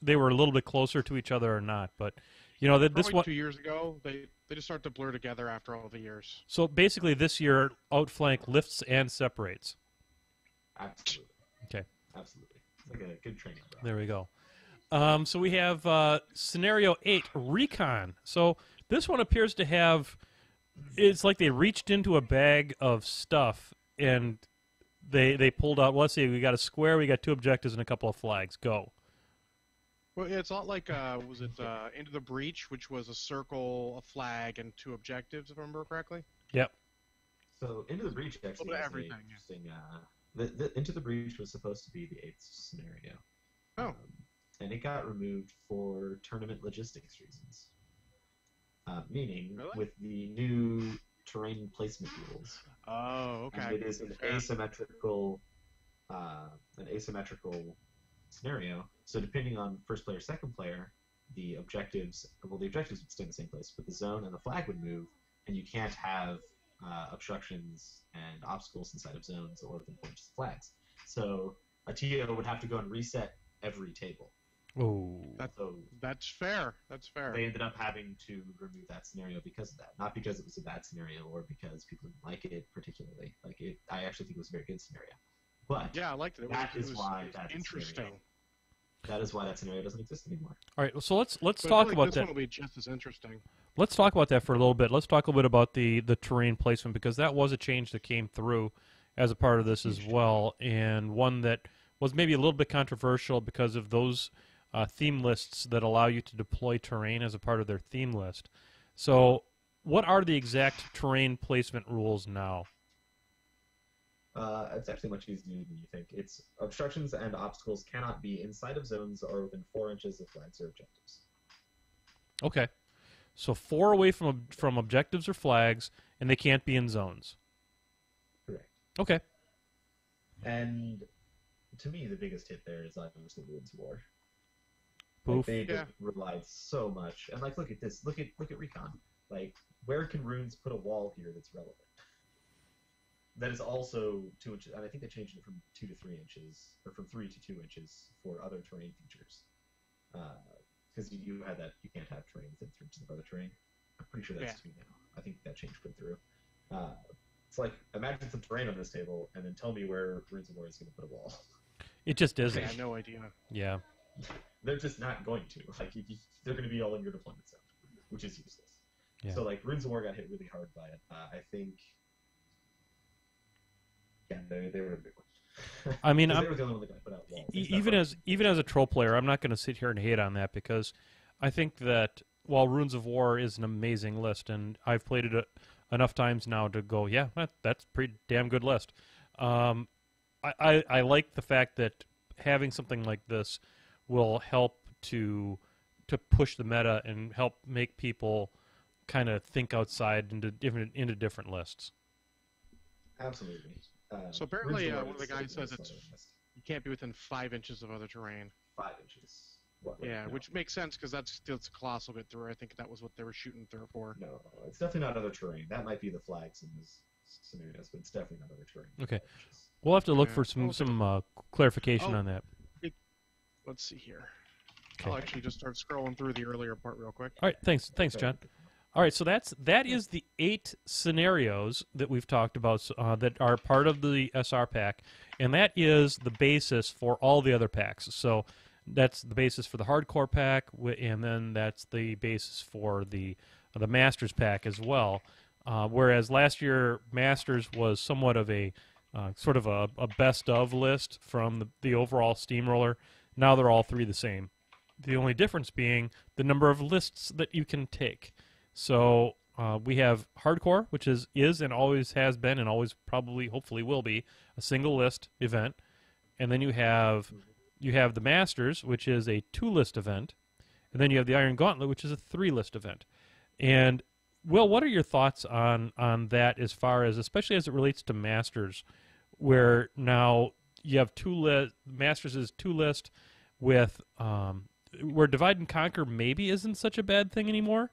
they were a little bit closer to each other or not, but you know this Probably one 2 years ago, they just start to blur together after all the years. So basically, this year Outflank lifts and separates. Absolutely. Okay. Absolutely. It's like a good training ground. There we go. So we have Scenario 8, Recon. So this one appears to have, it's like they reached into a bag of stuff and they pulled out, well, let's see, we got a square, we got 2 objectives and a couple of flags. Go. Well, yeah, it's not like, was it Into the Breach, which was a circle, a flag, and 2 objectives, if I remember correctly? Yep. So Into the Breach actually has everything, an interesting. The Into the Breach was supposed to be the 8th scenario. Oh. And it got removed for tournament logistics reasons. Meaning, Really? with the new terrain placement rules. Oh, okay. It is an asymmetrical scenario. So depending on first player, second player, the objectives would stay in the same place, but the zone and the flag would move, and you can't have obstructions and obstacles inside of zones or within points of flags. So a TO would have to go and reset every table. Oh. That's fair. That's fair. They ended up having to remove that scenario because of that. Not because it was a bad scenario or because people didn't like it particularly. I actually think it was a very good scenario. But yeah, I liked it. That is why that's interesting. That is why that scenario doesn't exist anymore. All right, so let's talk about this that. One will be just as interesting. Let's talk about that for a little bit. Let's talk a little bit about the terrain placement, because that was a change that came through as a part of this as well, and one that was maybe a little bit controversial because of those theme lists that allow you to deploy terrain as a part of their theme list. So what are the exact terrain placement rules now? It's actually much easier than you think. It's obstructions and obstacles cannot be inside of zones or within 4 inches of flags or objectives. Okay. So 4 away from objectives or flags, and they can't be in zones. Correct. Okay. And to me, the biggest hit there is obviously Ruins of War. Poof. They just relied so much. And look at this. Look at Recon. Where can runes put a wall here that's relevant? That is also 2 inches, and I think they changed it from 2 to 3 inches, or from 3 to 2 inches for other terrain features. Because you had that, you can't have terrain within 3 inches of other terrain. I'm pretty sure that's 2 now. I think that change went through. It's like, imagine some terrain on this table, and then tell me where Ruins of War is going to put a wall. It just isn't. I have no idea. Yeah. They're just not going to. They're going to be all in your deployment zone, which is useless. Yeah. So, Ruins of War got hit really hard by it. I think... Yeah, they were a big one. I mean, they were the only one that got put out walls. even as a troll player, I'm not going to sit here and hate on that, because I think that while Ruins of War is an amazing list, and I've played it enough times now to go, yeah, that's a pretty damn good list. I like the fact that having something like this will help to push the meta and help make people kind of think outside into different lists. Absolutely. So apparently, one of the guys says you can't be within 5 inches of other terrain. 5 inches. Yeah, which makes sense because that's a colossal get through. I think that was what they were shooting through for. No, it's definitely not other terrain. That might be the flags in these scenarios, but it's definitely not other terrain. Okay, we'll have to look for some clarification on that. Let's see here. Okay. I'll actually just start scrolling through the earlier part real quick. All right, thanks, John. All right, so that is the 8 scenarios that we've talked about that are part of the SR pack, and that is the basis for all the other packs. So that's the basis for the hardcore pack, and then that's the basis for the Masters pack as well. Whereas last year Masters was somewhat of a sort of a best of list from the overall Steamroller. Now they're all 3 the same. The only difference being the number of lists that you can take. So we have hardcore, which is and always has been and always probably hopefully will be a single list event, and then you have the Masters, which is a 2-list event, and then you have the Iron Gauntlet, which is a 3-list event. And Will, what are your thoughts on that, as far as, especially as it relates to Masters, where now you have Masters is 2-list with where Divide and Conquer maybe isn't such a bad thing anymore?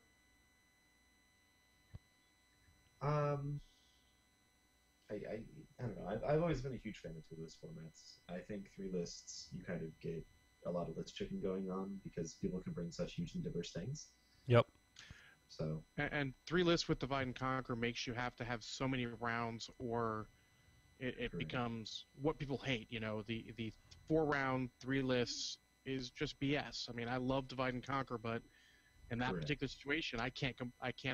I don't know. I've always been a huge fan of 2-list formats. I think 3 lists, you kind of get a lot of list chicken going on because people can bring such huge and diverse things. Yep. So. And 3 lists with Divide and Conquer makes you have to have so many rounds, or it becomes what people hate. The 4-round 3 lists is just BS. I mean, I love Divide and Conquer, but in that particular situation, I can't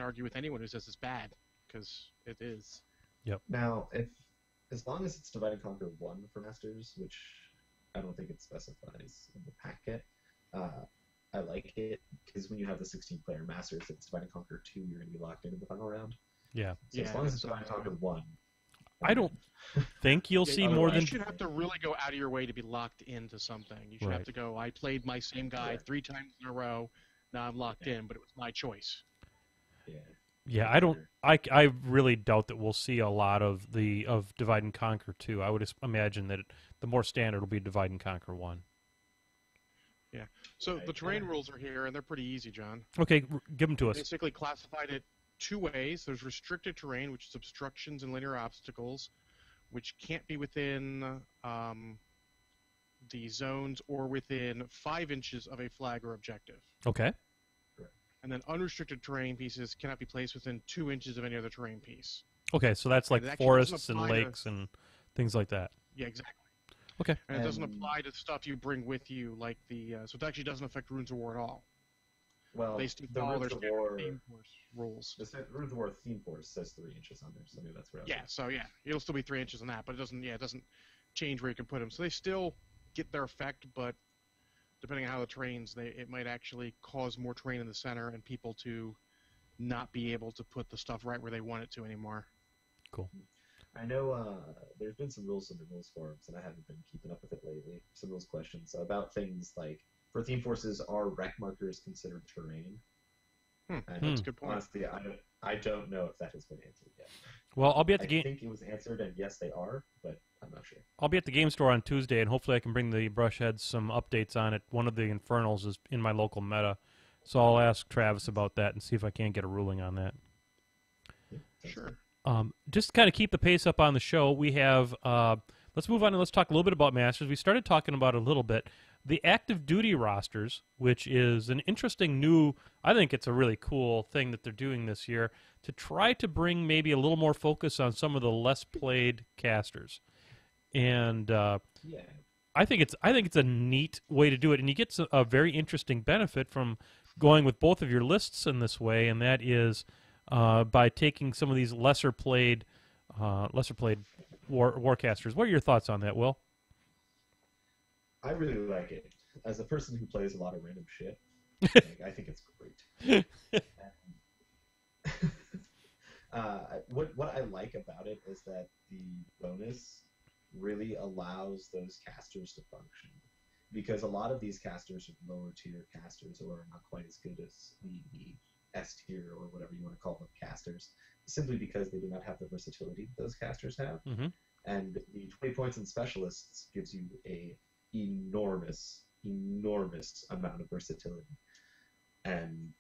argue with anyone who says it's bad, because it is. Yep. Now, as long as it's Divide and Conquer 1 for Masters, which I don't think it specifies in the packet, I like it, because when you have the 16-player Masters, it's Divide and Conquer 2, you're going to be locked into the final round. Yeah. So as long as it's not talking one. I don't think you'll see more You than... should have to really go out of your way to be locked into something. You should have to go, I played my same guy 3 times in a row, now I'm locked in, but it was my choice. Yeah. Yeah, I don't. I really doubt that we'll see a lot of Divide and Conquer 2. I would imagine that the more standard will be Divide and Conquer 1. Yeah. So the terrain rules are here, and they're pretty easy, John. Okay, give them to us. Basically classified it 2 ways. There's restricted terrain, which is obstructions and linear obstacles, which can't be within the zones or within 5 inches of a flag or objective. Okay. And then unrestricted terrain pieces cannot be placed within 2 inches of any other terrain piece. Okay, so that's like forests and lakes and things like that. Yeah, exactly. Okay. And it doesn't apply to stuff you bring with you, like the... so it actually doesn't affect Runes of War at all. Well, they still the follow their Runes of War theme force rules. The Runes of War theme force says 3 inches on there, so maybe that's where I was Yeah, so yeah, it'll still be 3 inches on that, but it doesn't. Yeah, it doesn't change where you can put them. So they still get their effect, but depending on how the terrain's, it might actually cause more terrain in the center and people to not be able to put the stuff right where they want it to anymore. Cool. I know there's been some rules in the rules forums, and I haven't been keeping up with it lately. Some rules questions about things like, for theme forces, are wreck markers considered terrain? That's a good point. Honestly, I don't know if that has been answered yet. Well, I'll be at the game. I think it was answered, and yes, they are, but I'm not sure. I'll be at the game store on Tuesday, and hopefully I can bring the Brushheads some updates on it. One of the Infernals is in my local meta, so I'll ask Travis about that and see if I can't get a ruling on that. Yeah, sure. Just to kind of keep the pace up on the show, we have... let's move on and let's talk a little bit about Masters. We started talking about it a little bit. The active duty rosters, which is an interesting new... I think it's a really cool thing that they're doing this year to try to bring maybe a little more focus on some of the less played casters. And I think it's a neat way to do it, and you get a very interesting benefit from going with both of your lists in this way, and that is by taking some of these lesser played warcasters. What are your thoughts on that, Will? I really like it. As a person who plays a lot of random shit, I think it's great. What I like about it is that the bonus really allows those casters to function. Because a lot of these casters are lower tier casters or are not quite as good as the S tier or whatever you want to call them casters, simply because they do not have the versatility those casters have. Mm-hmm. And the 20 points in specialists gives you a enormous amount of versatility. And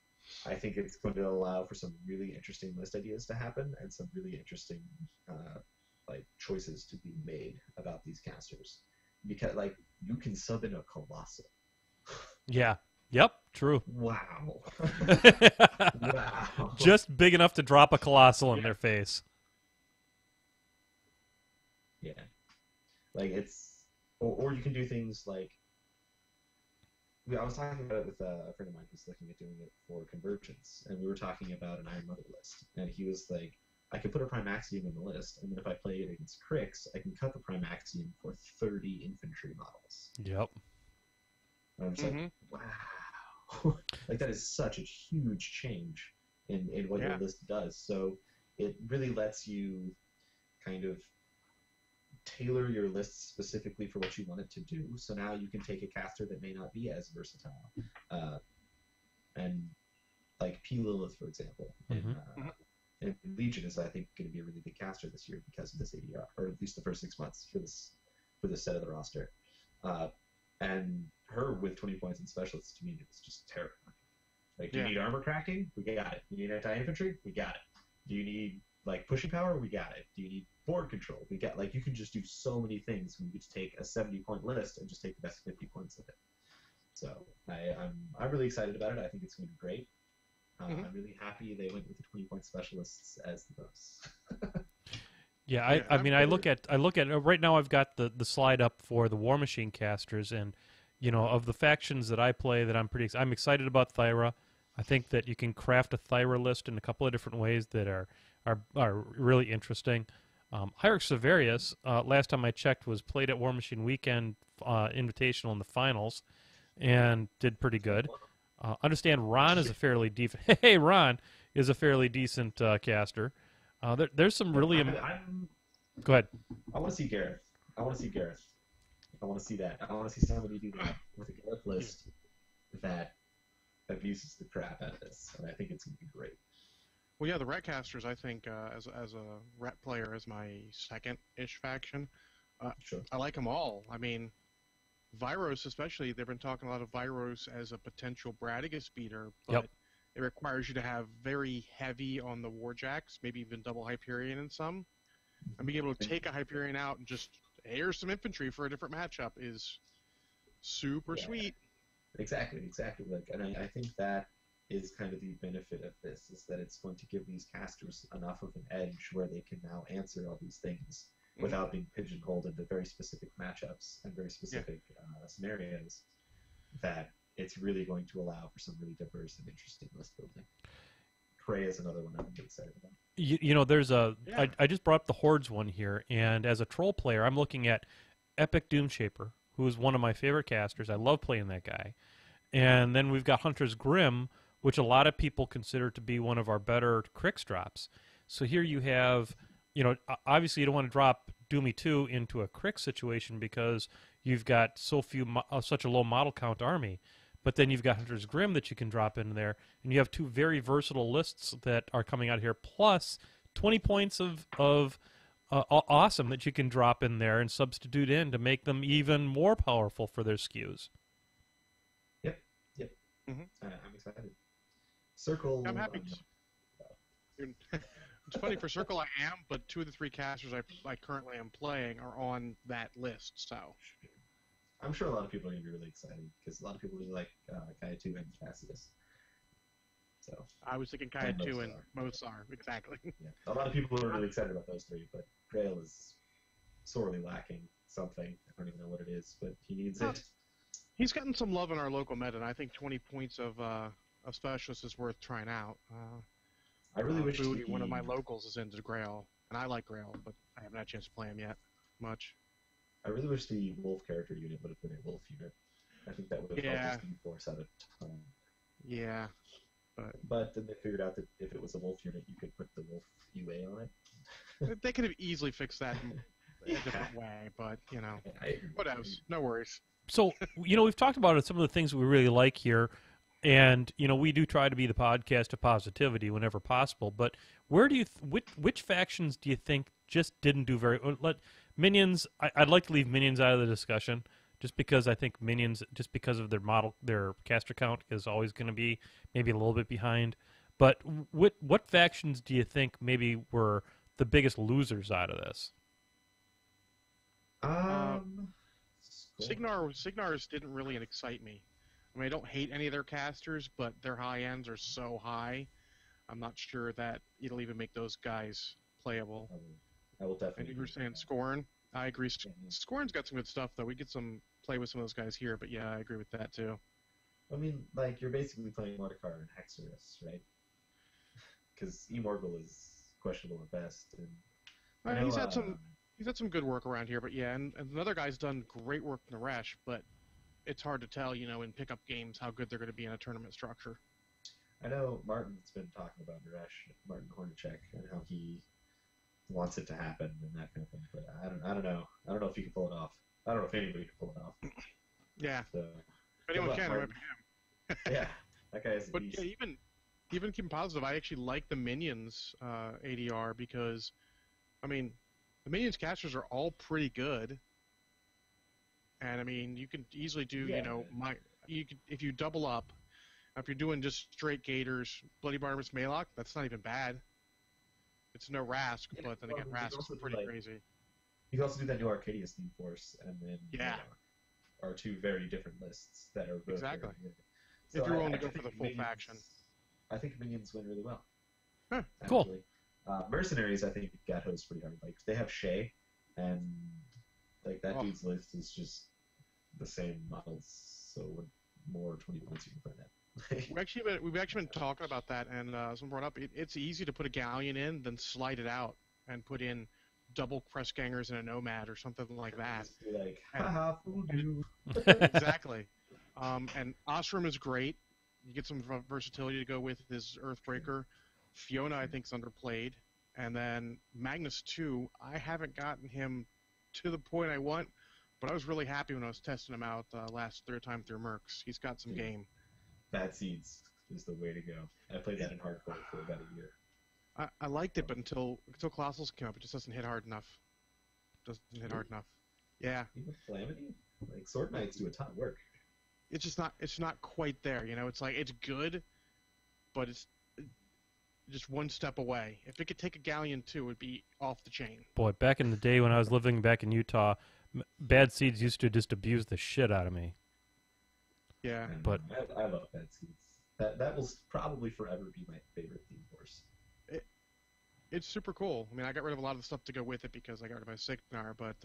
I think it's going to allow for some really interesting list ideas to happen and some really interesting choices to be made about these casters. Because you can sub in a Colossal. Yeah. Yep. True. Wow. Wow. Just big enough to drop a Colossal in their face. Yeah. It's... Or you can do things like... I was talking about it with a friend of mine who's looking at doing it for Convergence, and we were talking about an Iron Mother list, and he was like, I can put a Primaxium in the list, and then if I play it against Crix, I can cut the Primaxium for 30 infantry models. Yep. And I'm just like, wow. That is such a huge change in what your list does. So it really lets you kind of tailor your list specifically for what you want it to do. So now you can take a caster that may not be as versatile. And like P. Lilith, for example, and Legion is, I think, going to be a really big caster this year because of this ADR, or at least the first 6 months for this set of the roster. And her with 20 points in specialists, to me, it's just terrifying. Do you need armor cracking? We got it. Do you need anti-infantry? We got it. Do you need pushing power? We got it. Do you need board control? We got you can just do so many things when you just take a 70-point list and just take the best 50 points of it. So I'm really excited about it. I think it's going to be great. I'm really happy they went with the 20-point specialists as the bonus. Yeah, I mean, I look at right now. I've got the slide up for the Warmachine casters, and of the factions that I play, that I'm excited about Thyra. I think that you can craft a Thyra list in a couple of different ways that are really interesting. Hierarch Severius, last time I checked, was played at Warmachine Weekend Invitational in the finals, and did pretty good. Understand Ron is a fairly decent. Hey, Ron is a fairly decent caster. There's some really. Go ahead. I want to see Gareth. I want to see that. I want to see somebody do that with a Gareth list that abuses the crap out of this, and I think it's going to be great. Well, yeah, the Retcasters, I think, as a Ret player, is my second-ish faction. Sure. I like them all. I mean, Viros especially, they've been talking a lot of Viros as a potential Bradigus beater, but it requires you to have very heavy on the Warjacks, maybe even double Hyperion in some. And being able to take a Hyperion out and just here's some infantry for a different matchup is super sweet. Exactly. Like, and I think that is kind of the benefit of this, is that it's going to give these casters enough of an edge where they can now answer all these things without being pigeonholed into very specific matchups and very specific scenarios, that it's really going to allow for some really diverse and interesting list building. Prey is another one I'm really excited about. You know, there's I just brought up the Hordes one here, and as a troll player, I'm looking at Epic Doomshaper, who is one of my favorite casters. I love playing that guy. And then we've got Hunter's Grim, which a lot of people consider to be one of our better Crix drops. So here you have, you know, obviously you don't want to drop Doomy 2 into a Crix situation because you've got such a low model count army. But then you've got Hunter's Grim that you can drop in there, and you have two very versatile lists that are coming out here, plus 20 points of awesome that you can drop in there and substitute in to make them even more powerful for their skews. Yep. I'm excited. Circle. I'm happy. It's funny, for Circle I am, but two of the three casters I currently am playing are on that list, so... I'm sure a lot of people are going to be really excited, because a lot of people really like Kaya2 and Cassius. So I was thinking Kaya2 and Mozart, exactly. Yeah. A lot of people are really excited about those three, but Grail is sorely lacking something. I don't even know what it is, but he needs it. He's gotten some love in our local meta, and I think 20 points of Specialist is worth trying out. I really wish one of my locals is into Grail, and I like Grail, but I haven't had a chance to play him yet much. I really wish the Wolf character unit would have been a Wolf unit. I think that would have helped the force out a ton. Yeah. But then they figured out that if it was a Wolf unit, you could put the Wolf UA on it. They could have easily fixed that in a different way, but, you know, what else? No worries. So, you know, we've talked about some of the things we really like here, and, you know, we do try to be the podcast of positivity whenever possible, but where do you which factions do you think just didn't do very well? Minions, I'd like to leave Minions out of the discussion, just because I think Minions, just because of their caster count, is always going to be maybe a little bit behind. But what factions do you think maybe were the biggest losers out of this? Signars didn't really excite me. I mean, I don't hate any of their casters, but their high ends are so high, I'm not sure that it'll even make those guys playable. I will definitely. And you were saying Scorn. I agree. Scorn's got some good stuff, though. We get some play with some of those guys here, but yeah, I agree with that too. I mean, like, you're basically playing Mordekar and Hexorus, right? Because Emorgul is questionable at best. And he's had some good work around here, but yeah, and another guy's done great work in Naresh, but it's hard to tell, you know, in pickup games how good they're going to be in a tournament structure. I know Martin's been talking about Naresh, Martin Hornacek, and how he wants it to happen and that kind of thing, but I don't know. I don't know if he can pull it off. I don't know if anybody can pull it off. Yeah. So, if anyone can, it might be him. Yeah, that guy is a But beast. yeah, even keeping positive, I actually like the Minions ADR because, I mean, the Minions casters are all pretty good. And I mean, you can easily do, if you double up, if you're doing just straight Gators, Bloody Barnabas Maylock, that's not even bad. It's no Rask, but then again, Rask is pretty crazy. You can also do that new Arcadia Steam Force, and then are two very different lists that are both exactly. Very good. If So you're I willing to go think for the full faction. I think Minions win really well. Huh. Cool. Mercenaries, I think, got hosed pretty hard. Like, they have Shay, and like that dude's list is just the same models, so what more 20 points you can put in that. We've actually been talking about that, and someone brought up it's easy to put a Galleon in, then slide it out and put in double Crestgangers and a Nomad or something like that. Like, haha, fooled you. Exactly. And Osram is great. You get some versatility to go with his Earthbreaker. Fiona, I think, is underplayed. And then Magnus 2, I haven't gotten him to the point I want, but I was really happy when I was testing him out third time through Mercs. He's got some game. Bad Seeds is the way to go. I played that in hardcore for about a year. I liked it, but until Colossals came up, it just doesn't hit hard enough. Yeah. Even Calamity? Like, Sword Knights do a ton of work. It's not quite there, you know? It's like, it's good, but it's just one step away. If it could take a Galleon 2, it would be off the chain. Boy, back in the day when I was living back in Utah, Bad Seeds used to just abuse the shit out of me. Yeah. But I love Bad Seeds. That will probably forever be my favorite theme horse. It's super cool. I mean, I got rid of a lot of the stuff to go with it because I got rid of my Signar, but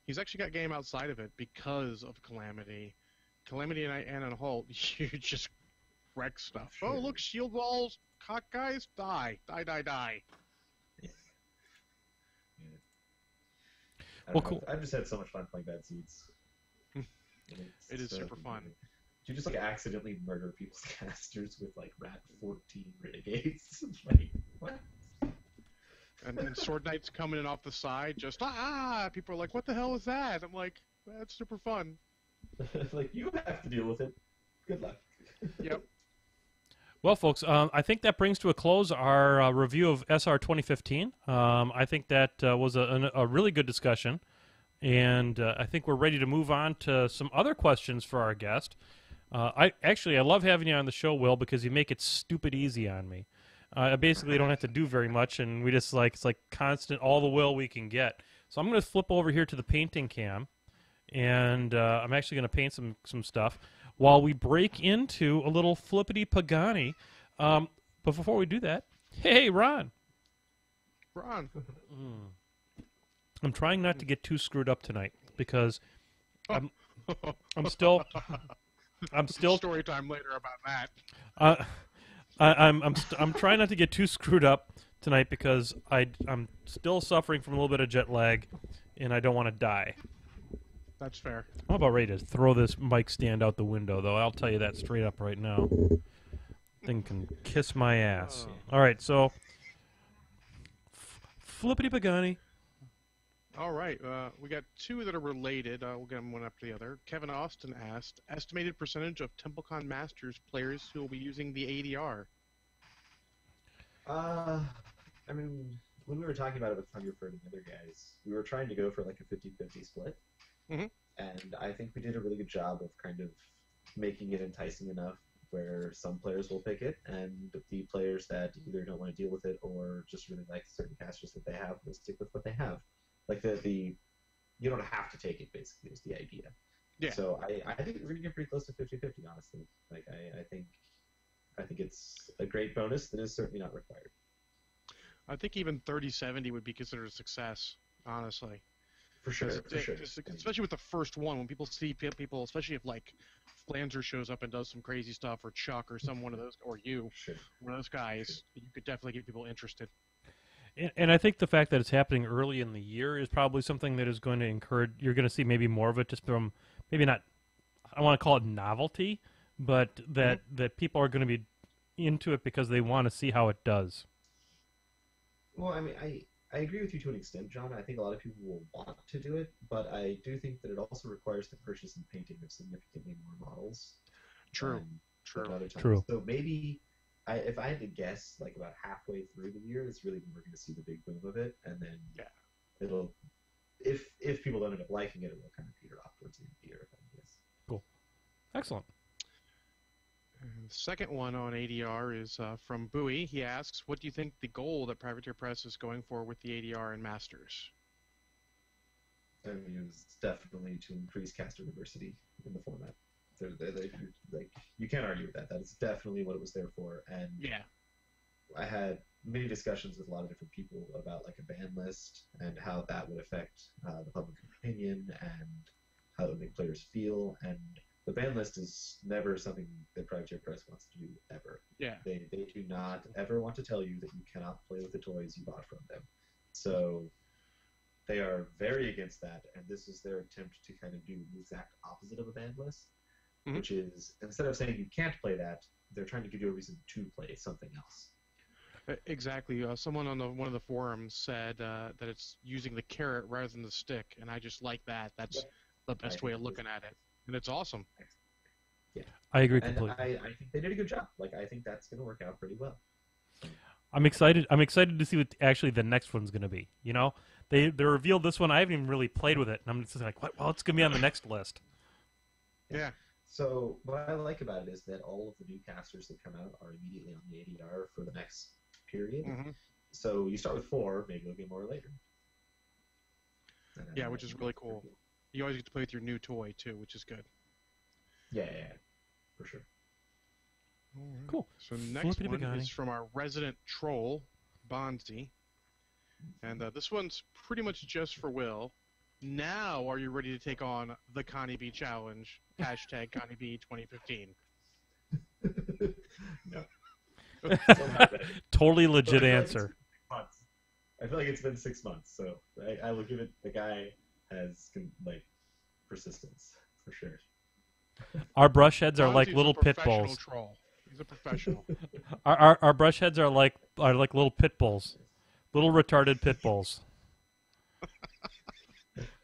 he's actually got game outside of it because of Calamity. Calamity and on Holt, you just wreck stuff. Sure. Oh, look, shield walls, cock guys, die. Yeah. Well, cool. I've just had so much fun playing Bad Seeds. It is super fun. You just like accidentally murder people's casters with like Rat 14 Renegades. Like, what? And Sword Knights coming in off the side, just people are like, what the hell is that? I'm like, that's super fun. Like, you have to deal with it. Good luck. Yep. well, folks, I think that brings to a close our review of SR2015. I think that was a really good discussion, and I think we're ready to move on to some other questions for our guest. I love having you on the show, Will, because you make it stupid easy on me. I basically don't have to do very much, and we just it's like constant all the will we can get. So I'm going to flip over here to the painting cam, and I'm actually going to paint some stuff while we break into a little FlippityPagani. But before we do that, hey, Ron. I'm trying not to get too screwed up tonight because I'm still story time later about that. I'm trying not to get too screwed up tonight because I'm still suffering from a little bit of jet lag, and I don't want to die. That's fair. I'm about ready to throw this mic stand out the window, though. I'll tell you that straight up right now. Thing can kiss my ass. All right, so FlippityPagani. All right, we got two that are related. We'll get them one after the other. Kevin Austin asked, estimated percentage of TempleCon Masters players who will be using the ADR? I mean, when we were talking about it with Thunderford and the other guys, we were trying to go for like a 50-50 split. Mm-hmm. And I think we did a really good job of kind of making it enticing enough where some players will pick it, and the players that either don't want to deal with it or just really like certain casters that they have will stick with what they have. Like the you don't have to take it, basically, is the idea. Yeah. So I think we're going to get pretty close to 50-50, honestly. Like, I think it's a great bonus that is certainly not required. I think even 30-70 would be considered a success, honestly. For sure. Especially with the first one, when people see people, especially if like Flanzer shows up and does some crazy stuff, or Chuck, or one of those, or you, one of those guys, you could definitely get people interested. And I think the fact that it's happening early in the year is probably something that is going to encourage. You're going to see maybe more of it, just from maybe not. I don't want to call it novelty, but that people are going to be into it because they want to see how it does. Well, I mean, I agree with you to an extent, John. I think a lot of people will want to do it, but I do think that it also requires the purchase and painting of significantly more models. True. So maybe, if I had to guess, like about halfway through the year, it's really when we're going to see the big boom of it, and then it'll, if people don't end up liking it, it will kind of peter off towards the end of the year, if I guess. Cool. Excellent. And the second one on ADR is from Bowie. He asks, what do you think the goal that Privateer Press is going for with the ADR and Masters? I mean, it's definitely to increase caster diversity in the format. Like, you can't argue with that. That is definitely what it was there for. And I had many discussions with a lot of different people about like a ban list and how that would affect the public opinion and how it would make players feel. And the ban list is never something that Privateer Press wants to do, ever. Yeah. They do not ever want to tell you that you cannot play with the toys you bought from them. So they are very against that, and this is their attempt to kind of do the exact opposite of a ban list, which is, instead of saying you can't play that, they're trying to give you a reason to play something else. Exactly. Someone on one of the forums said that it's using the carrot rather than the stick, and I just like that. That's the best way of looking at it, and it's awesome. Yeah, I agree and completely. I think they did a good job. Like, I think that's going to work out pretty well. I'm excited. I'm excited to see what actually the next one's going to be. You know, they revealed this one. I haven't even really played with it, and I'm just like, what? Well, it's going to be on the next list. Yeah. So what I like about it is that all of the new casters that come out are immediately on the ADR for the next period. Mm-hmm. So you start with 4, maybe there'll be more later. Yeah, which is really cool. You always get to play with your new toy too, which is good. Yeah, for sure. Right. Cool. So next one Pagani. is from our resident troll, Bonzi. And this one's pretty much just for Will. Now, are you ready to take on the Connie B Challenge? Hashtag Connie B 2015. No. Totally legit I feel answer. I feel like it's been 6 months, so I will give it. The guy has persistence for sure. Our brush heads are like Bonzi's little a pit professional bulls. Troll. He's a professional. Our brush heads are like little pit bulls, little retarded pit bulls.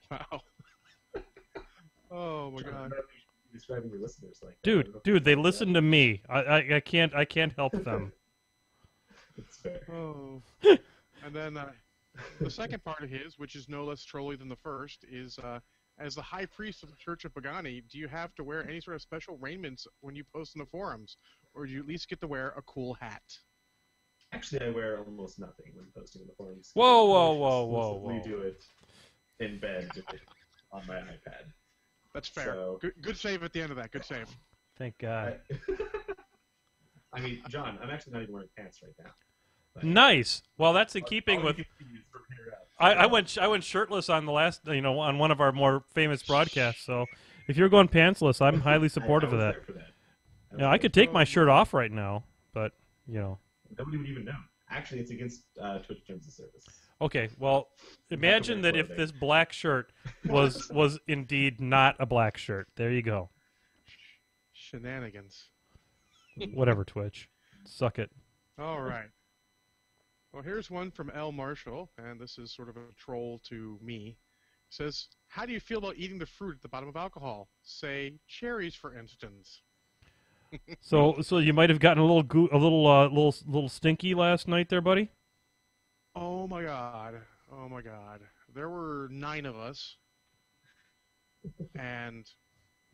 Wow. Oh my God. Describing your listeners like Dude, they listen to me. I can't help them. It's fair. Oh. And then the second part of his, which is no less trolly than the first, is as the high priest of the Church of Pagani, do you have to wear any sort of special raiments when you post in the forums, or do you at least get to wear a cool hat? Actually, I wear almost nothing when posting in the forums. Whoa. We do it in bed on my iPad. That's fair. So, good save at the end of that. Good save. Thank God. I mean, John, I'm actually not even wearing pants right now. But Nice. Well, that's in keeping with. I went shirtless on the last, on one of our more famous broadcasts. So if you're going pantsless, I'm highly supportive of that. Yeah, I could take my shirt off right now, but nobody would even know. Actually, it's against Twitch terms of service. Okay, well, imagine that if this black shirt was indeed not a black shirt. There you go. Shenanigans. Whatever, Twitch. Suck it. All right. Well, here's one from L. Marshall, and this is sort of a troll to me. It says, how do you feel about eating the fruit at the bottom of alcohol? Say, cherries, for instance. So you might have gotten a little stinky last night there, buddy? Oh my God. There were 9 of us, and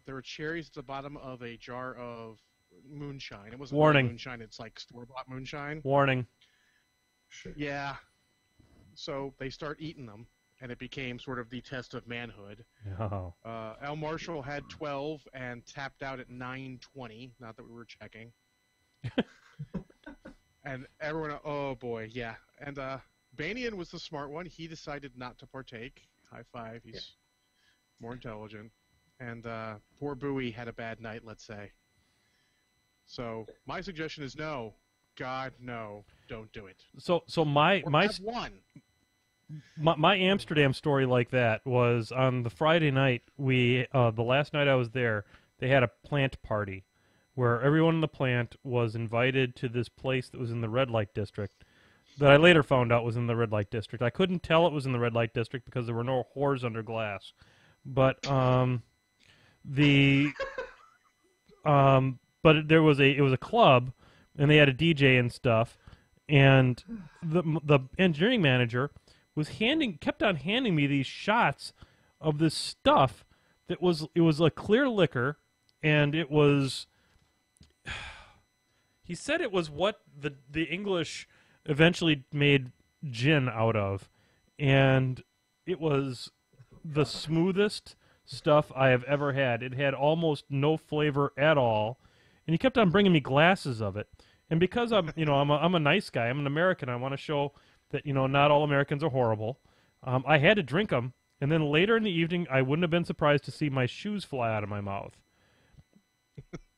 there were cherries at the bottom of a jar of moonshine. It wasn't really moonshine, it's like store-bought moonshine. Warning. Sure. Yeah. So they start eating them, and it became sort of the test of manhood. Oh. L. Marshall had 12 and tapped out at 9:20. Not that we were checking. And everyone, oh boy, yeah. And Banian was the smart one. He decided not to partake. High five. He's more intelligent. And poor Bowie had a bad night, let's say. So my suggestion is no. God, no. Don't do it. So my Amsterdam story like that was on the Friday night. The last night I was there, they had a plant party where everyone in the plant was invited to this place that was in the red light district that I later found out was in the red light district. I couldn't tell it was in the red light district because there were no whores under glass. But but it was a club, and they had a DJ and stuff, and the engineering manager kept on handing me these shots of this stuff that was a clear liquor, and it was. He said it was what the English eventually made gin out of, and it was the smoothest stuff I have ever had. It had almost no flavor at all, and he kept on bringing me glasses of it. And because I'm a nice guy, I'm an American. I want to show that not all Americans are horrible. I had to drink them, and then later in the evening, I wouldn't have been surprised to see my shoes fly out of my mouth.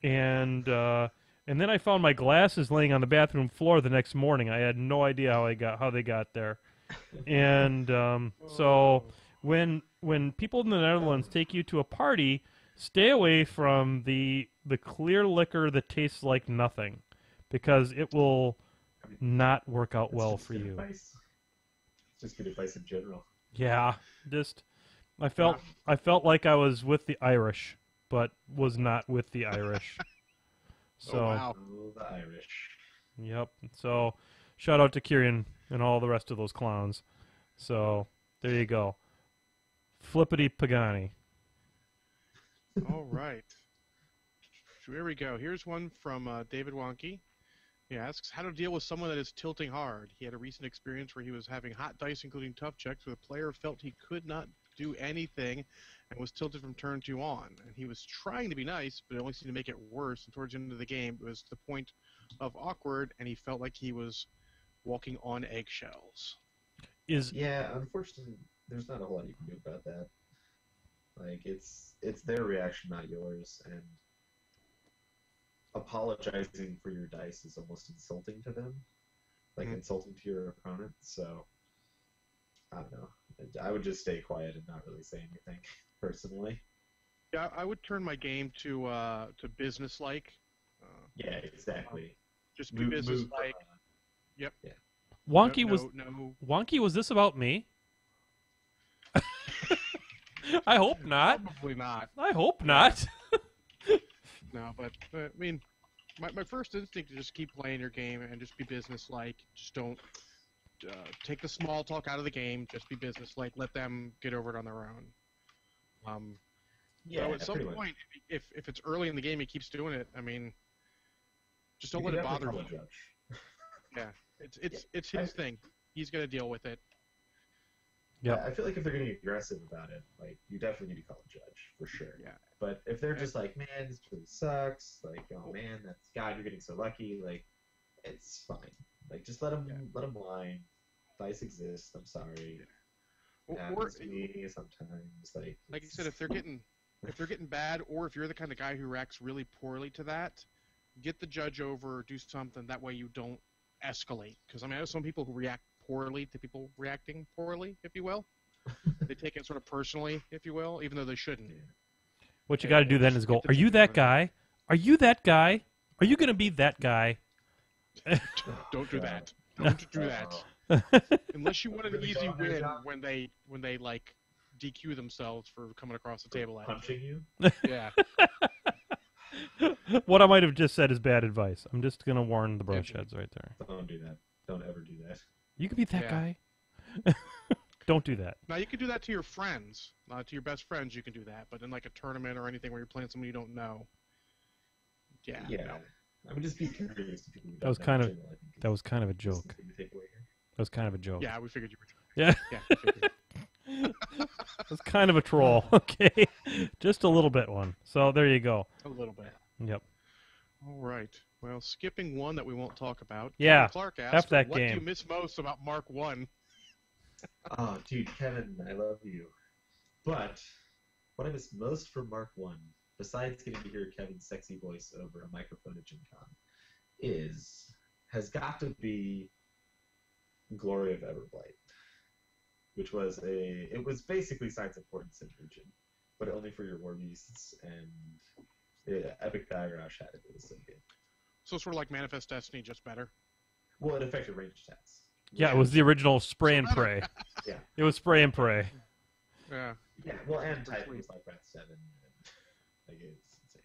And then I found my glasses laying on the bathroom floor the next morning. I had no idea how they got there. And so when people in the Netherlands take you to a party, stay away from the clear liquor that tastes like nothing, because it will not work out It's well just for good you. advice. It's just good advice in general. Yeah, just I felt like I was with the Irish, but was not with the Irish. So, Oh, wow. Oh, the Irish. yep. So, shout out to Kieran and all the rest of those clowns. So, there you go. FlippityPagani. All right. So here we go. Here's one from David Wonky. He asks, how to deal with someone that is tilting hard. He had a recent experience where he was having hot dice, including tough checks, where the player felt he could not do anything and was tilted from turn 2 on. And he was trying to be nice, but it only seemed to make it worse. And towards the end of the game, it was the point of awkward, and he felt like he was walking on eggshells. Yeah, unfortunately, there's not a whole lot you can do about that. Like, it's their reaction, not yours, and apologizing for your dice is almost insulting to them, like insulting to your opponent. So I don't know. I would just stay quiet and not really say anything, personally. Yeah, I would turn my game to business-like. Yeah, exactly. Just be business-like. Yep. Yeah. Wonky No. Wonky, was this about me? I hope not. Probably not. I hope not. No, but I mean, my first instinct is just keep playing your game and just be business-like. Just don't take the small talk out of the game. Just be business-like. Let them get over it on their own. Yeah, so at some pretty point, if it's early in the game, he keeps doing it. I mean, just don't let it bother you. Yeah, it's his thing. He's gonna deal with it. Yeah, I feel like if they're getting aggressive about it, like, you definitely need to call a judge for sure. Yeah. But if they're just like, man, this really sucks, like, oh man, God, you're getting so lucky, like, it's fine. Like, just let them whine. Dice exist. I'm sorry. Yeah. Happens to me sometimes. Like you said, if they're getting bad, or if you're the kind of guy who reacts really poorly to that, get the judge over, do something. That way you don't escalate. Because I mean, I know some people who react poorly to people reacting poorly, if you will. They take it sort of personally, if you will, even though they shouldn't. what you got to do then is go, are you that guy? Are you that guy? Are you going to be that guy? Don't do that. Don't do that. Unless you want an easy win when they like DQ themselves for coming across the table at you. Punching you? Yeah. What I might have just said is bad advice. I'm just going to warn the brush heads right there. Don't do that. Don't ever do that. You could be that guy. Don't do that. Now, you can do that to your friends. To your best friends, you can do that. But in like a tournament or anything where you're playing someone you don't know, yeah. No. I would just be curious to people who That was don't kind know of in general, I think, that was kind of a joke. is the thing to take away here. That was kind of a joke. Yeah, we figured you were. Yeah. Yeah. We figured. That was kind of a troll. Okay. Just a little bit one. So there you go. A little bit. Yep. All right. Well, skipping one that we won't talk about. Yeah, Kevin Clark F asked, that what do game. you miss most about Mark 1? Oh, dude, Kevin, I love you. But what I miss most from Mark 1, besides getting to hear Kevin's sexy voice over a microphone at Gen Con, has got to be Glory of Everblight, which was it was basically Science of Portents in Legion, but only for your war beasts, and Epic Diagrash had it. It was so good. So sort of like Manifest Destiny, just better. Well, it affected range attacks. Yeah, it was the original spray and pray. Yeah. It was spray and pray. Yeah. Yeah, well, and Titan was like Wrath 7, and like, it's insane.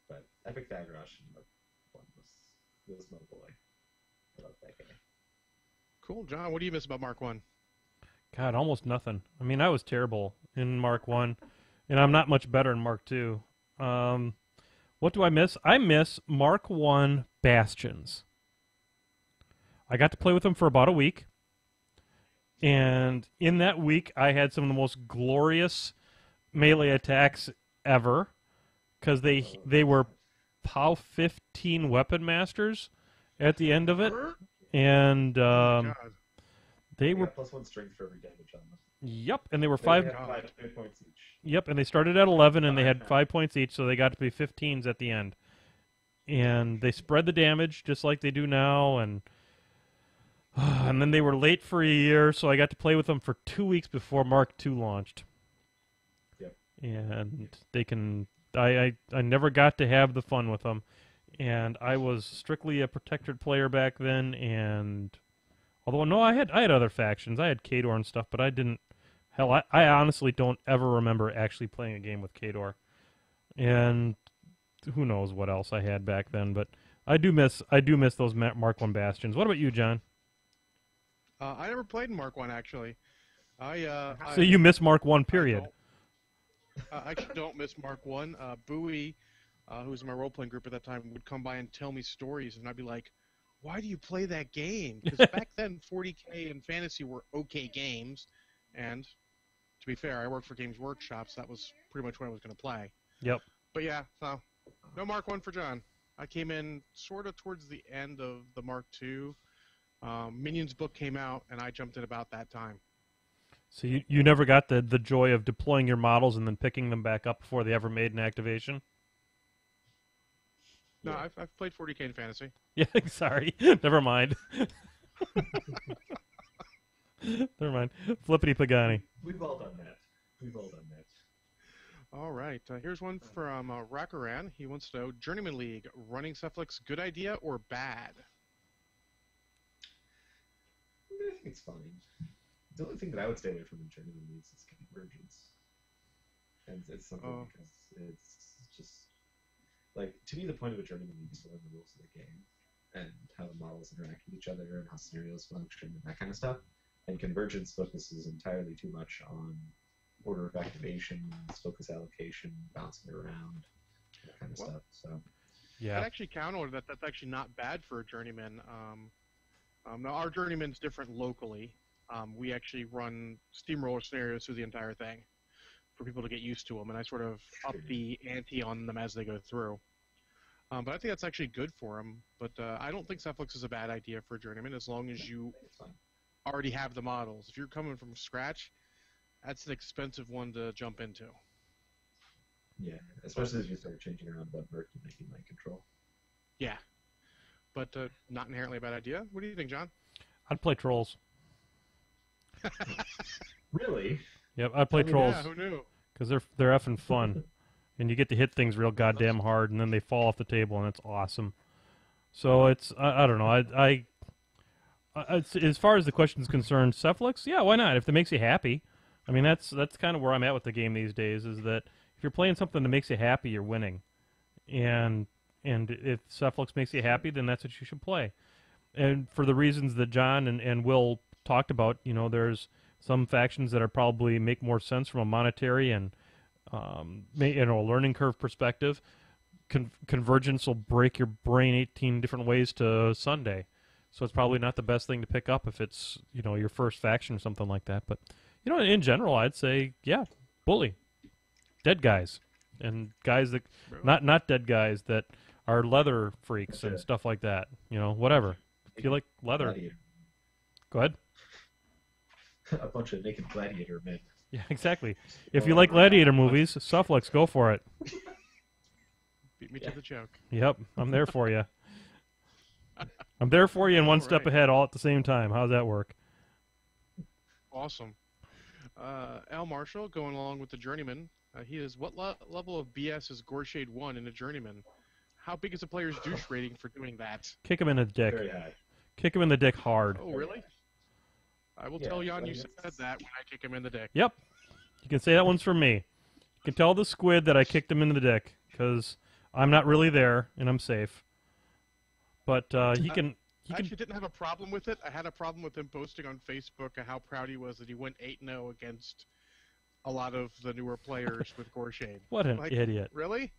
But Epic Diagrash and Mark 1 was my boy. I love that guy. Cool, John. What do you miss about Mark 1? God, almost nothing. I mean, I was terrible in Mark 1, and I'm not much better in Mark 2. What do I miss? I miss Mark 1 Bastions. I got to play with them for about a week, and in that week, I had some of the most glorious melee attacks ever, because they were POW 15 weapon masters at the end of it, and God. they were +1 strength for every damage on them. Yep, and they were They five. had 5 points each. Yep, and they started at 11, and they had 5 points each, so they got to be 15s at the end. And they spread the damage just like they do now, and then they were late for a year, so I got to play with them for 2 weeks before Mark II launched. Yep. And they can. I never got to have the fun with them, and I was strictly a protected player back then. And although no, I had other factions. I had Khador and stuff, but I didn't. Hell, I honestly don't ever remember actually playing a game with Khador. And who knows what else I had back then, but I do miss those Mark I Bastions. What about you, John? I never played in Mark 1 actually. So you miss Mark 1 period. I actually don't miss Mark 1. Bowie, who was in my role-playing group at that time, would come by and tell me stories, and I'd be like, why do you play that game? Because back then, 40K and Fantasy were okay games, and to be fair, I worked for Games Workshop, so that was pretty much what I was going to play. Yep. But yeah, so no Mark 1 for John. I came in sort of towards the end of the Mark 2. Minions book came out, and I jumped in about that time. So you never got the joy of deploying your models and then picking them back up before they ever made an activation? No, yeah. I've played 40K in Fantasy. Yeah, sorry. Never mind. Never mind. FlippityPagani. We've all done that. We've all done that. All right. Here's one from Rakaran. He wants to know, Journeyman League, running Cephalix, good idea or bad? I think it's fine. The only thing that I would stay away from in Journeyman Leagues is convergence. And it's something because it's just... Like, to me, the point of a Journeyman League is to learn the rules of the game and how the models interact with each other and how scenarios function and that kind of stuff. And convergence focuses entirely too much on order of activation, focus allocation, bouncing around, that kind of stuff. So, yeah, I'd actually counter that. That's actually not bad for a journeyman. Now, our journeyman's different locally. We actually run steamroller scenarios through the entire thing for people to get used to them, and I sort of up the ante on them as they go through. But I think that's actually good for them. But I don't think Cephalix is a bad idea for a journeyman as long as you already have the models. If you're coming from scratch, that's an expensive one to jump into. Yeah, especially as you start changing around what merc you might control. Yeah, but not inherently a bad idea. What do you think, John? I'd play Trolls. Really? Yep, I'd play Trolls. Yeah, who knew? Because they're effing fun. And you get to hit things real goddamn hard, and then they fall off the table, and it's awesome. So it's, I don't know, as far as the question's concerned, Cephalix, yeah, why not? If it makes you happy. I mean, that's kind of where I'm at with the game these days, is that if you're playing something that makes you happy, you're winning. And if Cephalix makes you happy, then that's what you should play. And for the reasons that John and Will talked about, you know, there's some factions that are probably make more sense from a monetary and a learning curve perspective. Convergence will break your brain 18 different ways to Sunday. So it's probably not the best thing to pick up if it's, you know, your first faction or something like that. But, you know, in general, I'd say, yeah, bully. Dead guys. And guys that, not dead guys that are leather freaks and stuff like that. You know, whatever. If you like leather. Gladiator. Go ahead. A bunch of naked gladiator men. Yeah, exactly. If you like gladiator movies, Cephalix, go for it. Beat me to the choke. Yep, I'm there for you. I'm there for you and one step ahead all at the same time. How's that work? Awesome. Al Marshall, going along with the Journeyman, he is, what level of BS is Gorshade 1 in a Journeyman? How big is a player's douche rating for doing that? Kick him in the dick. Very high. Kick him in the dick hard. Oh, really? I will tell Jan you said that when I kick him in the dick. Yep. You can say that one's from me. You can tell the squid that I kicked him in the dick, because I'm not really there, and I'm safe. But he can... I actually didn't have a problem with it. I had a problem with him posting on Facebook how proud he was that he went 8-0 against a lot of the newer players with Gorshade. What an idiot. Really?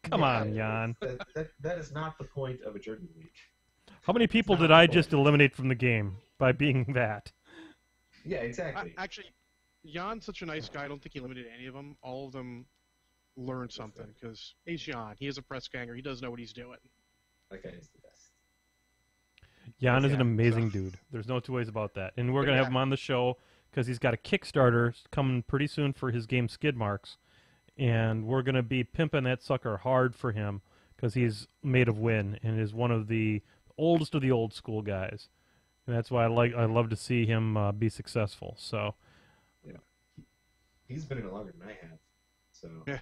Come on, Jan. That is not the point of a Journey League. How many people did I just eliminate from the game by being that? Yeah, exactly. Actually, Jan's such a nice guy. I don't think he eliminated any of them. All of them learned something, because he's Jan. He is a press ganger. He does know what he's doing. That guy is the best. Jan is an amazing dude. There's no two ways about that. And we're going to have him on the show because he's got a Kickstarter coming pretty soon for his game Skid Marks. And we're going to be pimping that sucker hard for him because he's made of win and is one of the oldest of the old school guys. And that's why I love to see him be successful. So, yeah, he's been in it longer than I have. So, yeah.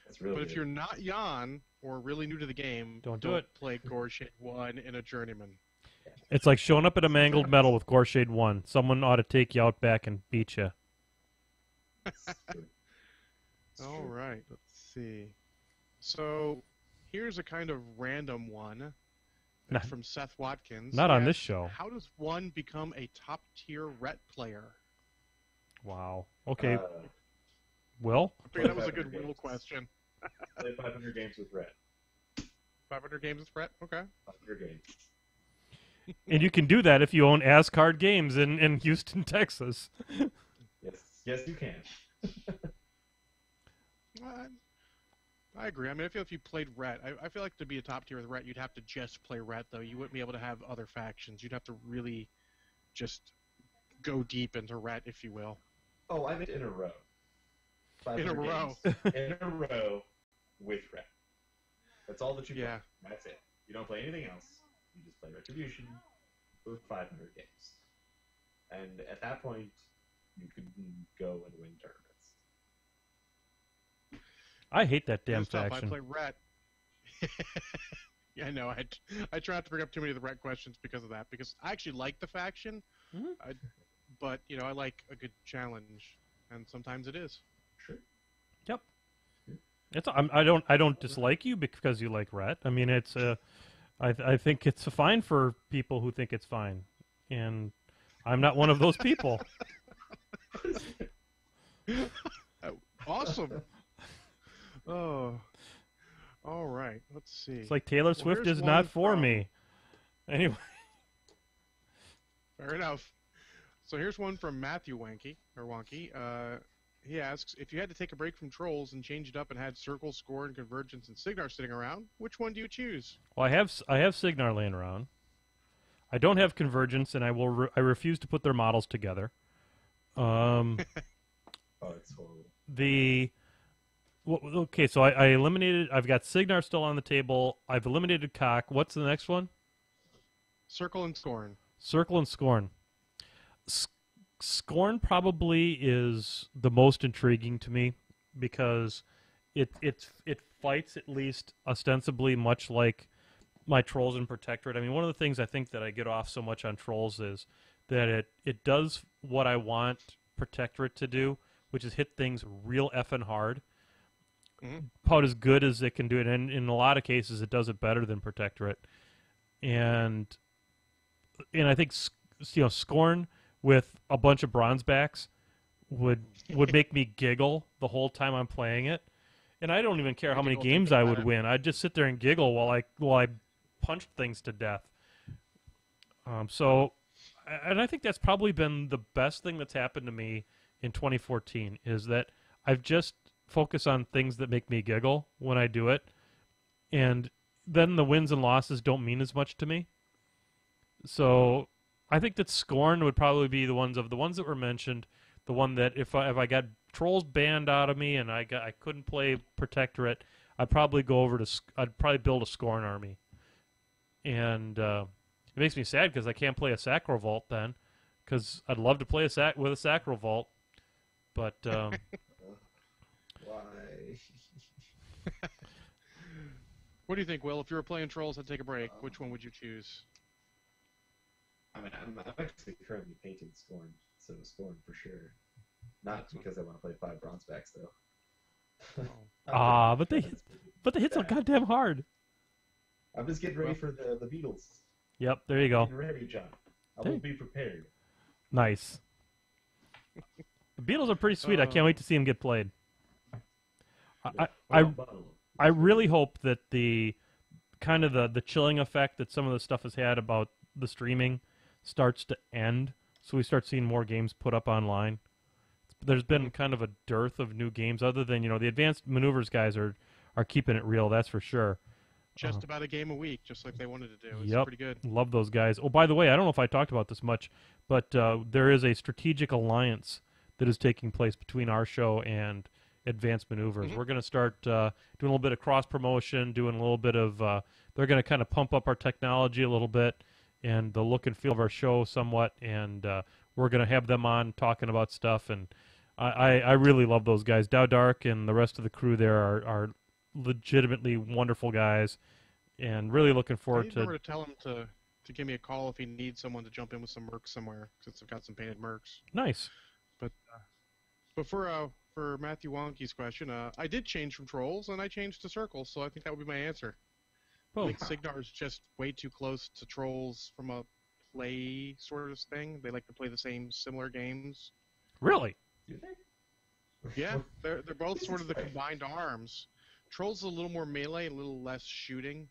It's really But if good. you're not Jan or really new to the game, Don't do it. play Gorshade 1 in a Journeyman. It's like showing up at a mangled metal with Gorshade 1. Someone ought to take you out back and beat you. It's true. It's All true. right, let's see. So here's a kind of random one Not- from Seth Watkins. not He on this asks, show. How does one become a top-tier RET player? Wow. Okay, Uh, Will? I figured that was a 500 good Will games. question. play 500 games with Red. 500 games with RET? Okay. 500 games. And you can do that if you own Ascard Games in Houston, Texas. Yes, you can. I agree. I mean, I feel if you played RET, I feel like to be a top tier with RET, you'd have to just play RET, though. You wouldn't be able to have other factions. You'd have to really just go deep into RET, if you will. Oh, I meant in a row. In a 500 row. games in a row with Red. That's all that you play. Yeah. That's it. You don't play anything else. You just play Retribution for 500 games. And at that point, you can go and win tournaments. I hate that damn It's tough. faction. I play RET. Yeah, I know. I try not to bring up too many of the RET questions because of that. Because I actually like the faction, Mhm. but I like a good challenge, and sometimes it is. Sure. Yep. I don't dislike you because you like Ret. I mean, it's I think it's fine for people who think it's fine, and I'm not one of those people. Awesome. Oh. All right. Let's see. It's like Taylor Swift here's is not one for from- me. Anyway, Fair enough. So here's one from Matthew Wonky. He asks, if you had to take a break from Trolls and change it up and had Circle, Score, and Convergence and Signar sitting around, which one do you choose? well, I have Signar laying around. I don't have Convergence, and I refuse to put their models together. Oh, it's horrible. Okay, so I eliminated. I've got Signar still on the table. I've eliminated Cock. What's the next one? Circle and Scorn. Circle and Scorn. Scorn probably is the most intriguing to me because it fights at least ostensibly much like my Trolls and Protectorate. I mean, one of the things I think that I get off so much on Trolls is that it does what I want Protectorate to do, which is hit things real effing hard. About as good as it can do it, and in a lot of cases, it does it better than Protectorate. And I think Scorn with a bunch of bronze backs would make me giggle the whole time I'm playing it. And I don't even care how many Giggle games thinking I about would it. win. I'd just sit there and giggle while I punched things to death. And I think that's probably been the best thing that's happened to me in 2014 is that I've just focused on things that make me giggle when I do it, and then the wins and losses don't mean as much to me. So I think that Scorn would probably be the ones that were mentioned, the one that if I got Trolls banned out of me and I couldn't play Protectorate, I'd probably build a Scorn army. And it makes me sad because I can't play a Sacro Vault then, because I'd love to play with a Sacro Vault, but Why? What do you think, Will? If you were playing Trolls and take a break, which one would you choose? I mean, I'm actually currently painting Scorn, so Scorn for sure. Not because I want to play 5 bronze backs though. but the hits are goddamn hard. I'm just getting ready for the Beatles. Yep, there you go. Getting ready, John. I will be prepared. Nice. The Beatles are pretty sweet. I can't wait to see them get played. I really hope that the kind of the chilling effect that some of the stuff has had about the streaming starts to end, so we start seeing more games put up online. There's been kind of a dearth of new games, other than the advanced maneuvers guys are keeping it real. That's for sure. Just about a game a week, just like they wanted to do. It's Yep, pretty good. love those guys. Oh, by the way, I don't know if I talked about this much, but there is a strategic alliance that is taking place between our show and Advanced Maneuvers. We're going to start doing a little bit of cross promotion, doing a little bit of. They're going to kind of pump up our technology a little bit and the look and feel of our show somewhat, and we're going to have them on talking about stuff. And I really love those guys. Dow Dark and the rest of the crew there are legitimately wonderful guys, and really looking I forward need to. remember to tell him to give me a call if he needs someone to jump in with some mercs somewhere, since I've got some painted mercs. Nice. But for Matthew Wonky's question, I did change from trolls and I changed to circles, so I think that would be my answer. I Boom. think Signar is just way too close to trolls from a play sort of thing. They like to play the same similar games. Really? Do they? Yeah, they're both sort of the combined arms. Trolls is a little more melee, a little less shooting.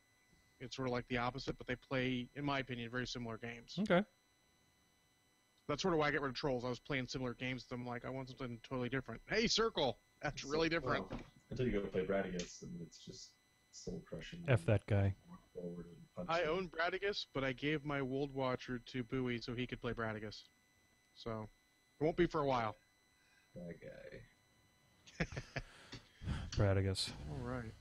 It's sort of like the opposite, but they play, in my opinion, very similar games. Okay. That's sort of why I get rid of trolls. I was playing similar games to them. Like, I want something totally different. Hey, circle! That's really different. Well, until you go play Bradigus, and it's just soul crushing. F that guy. Forward and I punch own Bradigus, but I gave my Wold Watcher to Bowie so he could play Bradigus. So, it won't be for a while. that guy. Bradigus. All right.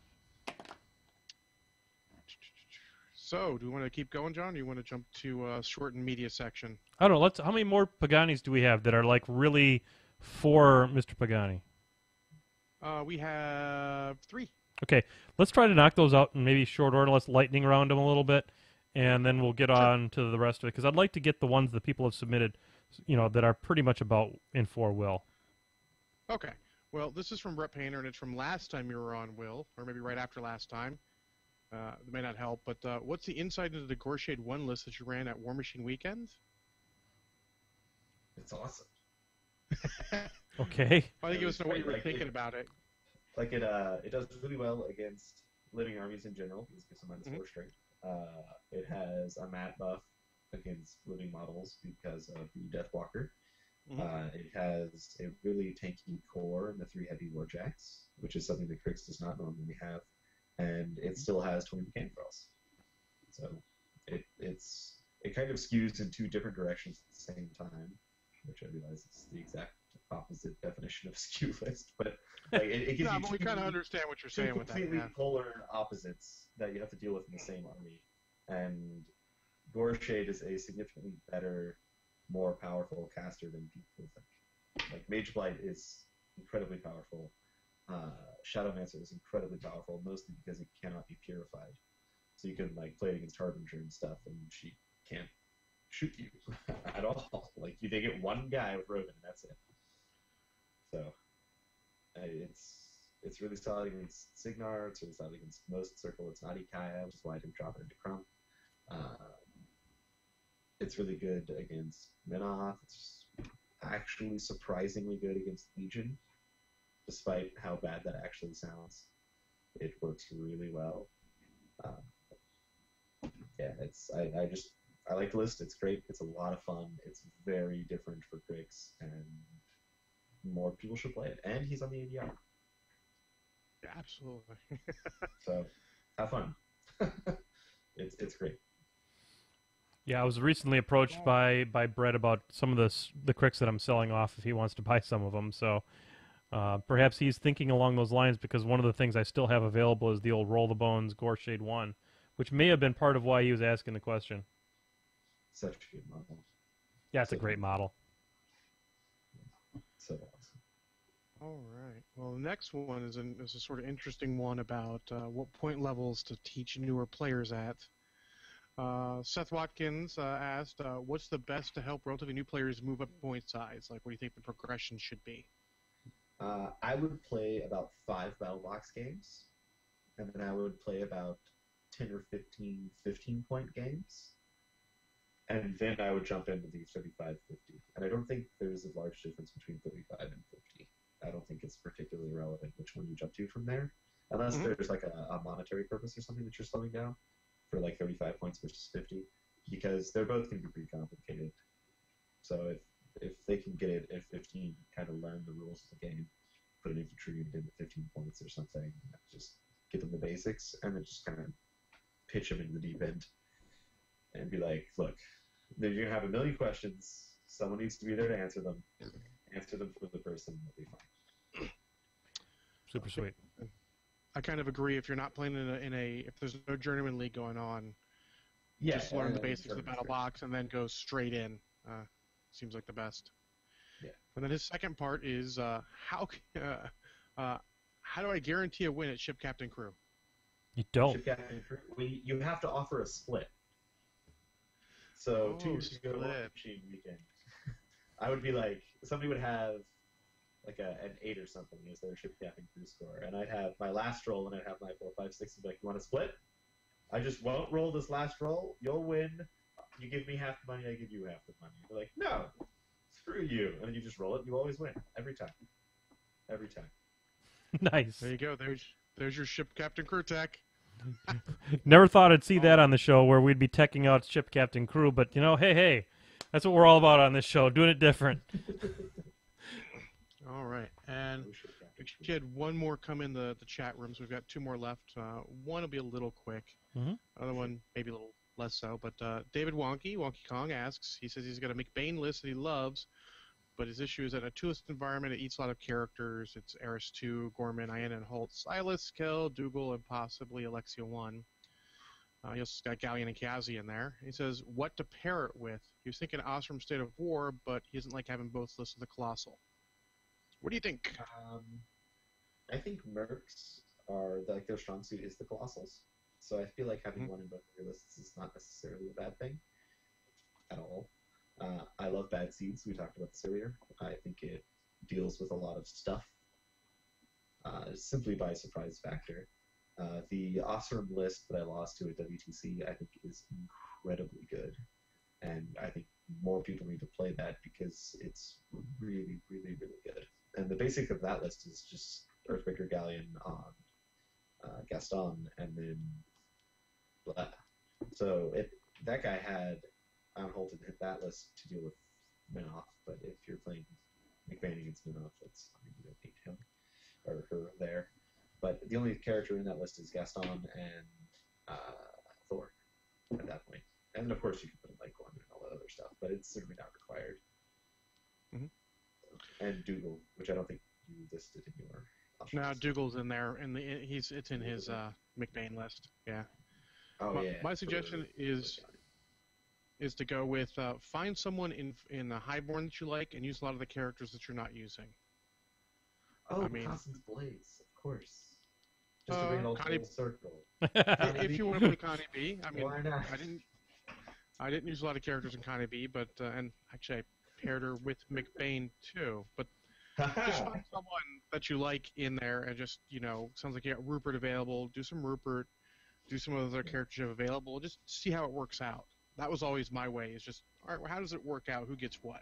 So, do we want to keep going, John? Or do you want to jump to short and media section? I don't know. How many more Paganis do we have that are like really for Mr. Pagani? We have 3. Okay, let's try to knock those out in maybe short order. Let's lightning round them a little bit, and then we'll get on to the rest of it. Because I'd like to get the ones that people have submitted, that are pretty much about in for Will. Okay. Well, this is from Brett Painter, and it's from last time you were on, Will, or maybe right after last time. It may not help, but what's the insight into the Gorshade 1 list that you ran at Warmachine Weekends? It's awesome. Okay. I think it was what you were like thinking about it. Like it does really well against living armies in general. It gives them -4 strength. It has a mat buff against living models because of the Deathwalker. It has a really tanky core and the 3 heavy warjacks, which is something that Crix does not normally have, and it still has 20 mechanic rolls. So it kind of skews in 2 different directions at the same time, which I realize is the exact opposite definition of skew list, but like it gives No, you but we kind of understand what you're saying with that. completely Yeah. polar opposites that you have to deal with in the same army. And Gorshade is a significantly better, more powerful caster than people think. Like Mage Blight is incredibly powerful. Shadowmancer is incredibly powerful, mostly because it cannot be purified. So you can like play it against Harbinger and stuff, and she can't shoot you at all. Like they get 1 guy with Rogan, and that's it. So it's really solid against Signar. It's really solid against most Circle. It's not Ikaya, which is why I didn't drop it into Crump. It's really good against Minoth. It's actually surprisingly good against Legion, despite how bad that actually sounds. It works really well. Yeah, I like the list. It's great. It's a lot of fun. It's very different for Crix, and more people should play it. And he's on the ADR. Yeah, absolutely. So have fun. It's great. Yeah, I was recently approached by Brett about some of the Crix that I'm selling off if he wants to buy some of them. So perhaps he's thinking along those lines, because one of the things I still have available is the old Roll the Bones Gorshade 1, which may have been part of why he was asking the question. Such a good model. Yeah, it's a great model. So awesome. All right. Well, the next one is a sort of interesting one about what point levels to teach newer players at. Seth Watkins asked, what's the best to help relatively new players move up point size? Like, what do you think the progression should be? I would play about 5 battle box games, and then I would play about 10 or 15-point games, and then I would jump into the 35-50. And I don't think there's a large difference between 35 and 50. I don't think it's particularly relevant which one you jump to from there, unless there's like a monetary purpose or something that you're slowing down for like 35 points versus 50, because they're both going to be pretty complicated. So if they can get it at 15, kind of learn the rules of the game, put an infantry unit in at 15 points or something, just get them the basics, and then just kind of pitch them into the deep end and be like, look, you're going to have a million questions. Someone needs to be there to answer them. Answer them for the person, they'll be fine. Super sweet. I kind of agree. If you're not playing if there's no journeyman league going on, Yeah, just learn the basics of the battle box and then go straight in. Seems like the best. Yeah, And then his second part is how do I guarantee a win at Ship Captain Crew? You don't. Ship Captain Crew, you have to offer a split. So 2 years ago, Warmachine weekend, I would be like, somebody would have like an 8 or something as their Ship Captain Crew score, and I'd have my last roll, and I'd have my 4, 5, 6, and be like, you want to split? I just won't roll this last roll. You'll win. You give me half the money, I give you half the money. They're like, no, screw you. And then you just roll it, and you always win. Every time. Every time. Nice. There you go. There's your Ship Captain Crew tech. Never thought I'd see that on the show where we'd be teching out Ship Captain Crew, but hey, that's what we're all about on this show, doing it different. All right, and we had one more come in the chat room, so we've got 2 more left. One will be a little quick. Other one maybe a little less so. But David Wonky Kong asks, he says he's got a McBain list that he loves, but his issue is that in a 2-list environment, it eats a lot of characters. It's Eris 2, Gorman, Ian, and Holt, Silas, Kel, Dougal, and possibly Alexia 1. He also got Galleon and Kazi in there. He says, what to pair it with? He was thinking Ostrom State of War, but he doesn't like having both lists of the Colossal. What do you think? I think Mercs are, like, their strong suit is the Colossals. So I feel like having one in both of your lists is not necessarily a bad thing at all. I love Bad Seeds. We talked about this earlier. I think it deals with a lot of stuff simply by surprise factor. The Awesome list that I lost to at WTC, I think, is incredibly good. And I think more people need to play that because it's really, really, really good. And the basic of that list is just Earthbreaker Galleon on Gaston, and then blah. So that guy had Holt hit that list to deal with Minoff, but if you're playing McBain against Minoff, that's fine. You don't need him or her there. But the only character in that list is Gaston and Thor at that point. And of course you can put in like Gorman and all that other stuff, but it's certainly not required. And Dougal, which I don't think you listed in your options. No, Dougal's in there, and it's in his McBain list. Yeah. My suggestion is to go with find someone in the Highborn that you like and use a lot of the characters that you're not using. Oh, Cosmos Blaze, of course. Just to bring it all full circle. If you want to play Connie B, I mean, why not? I didn't use a lot of characters in Connie B, but and actually I paired her with McBain too. But just find someone that you like in there, and just sounds like you got Rupert available. Do some Rupert, do some of the other characters you have available. Just see how it works out. That was always my way. Is just all right. How does it work out? Who gets what?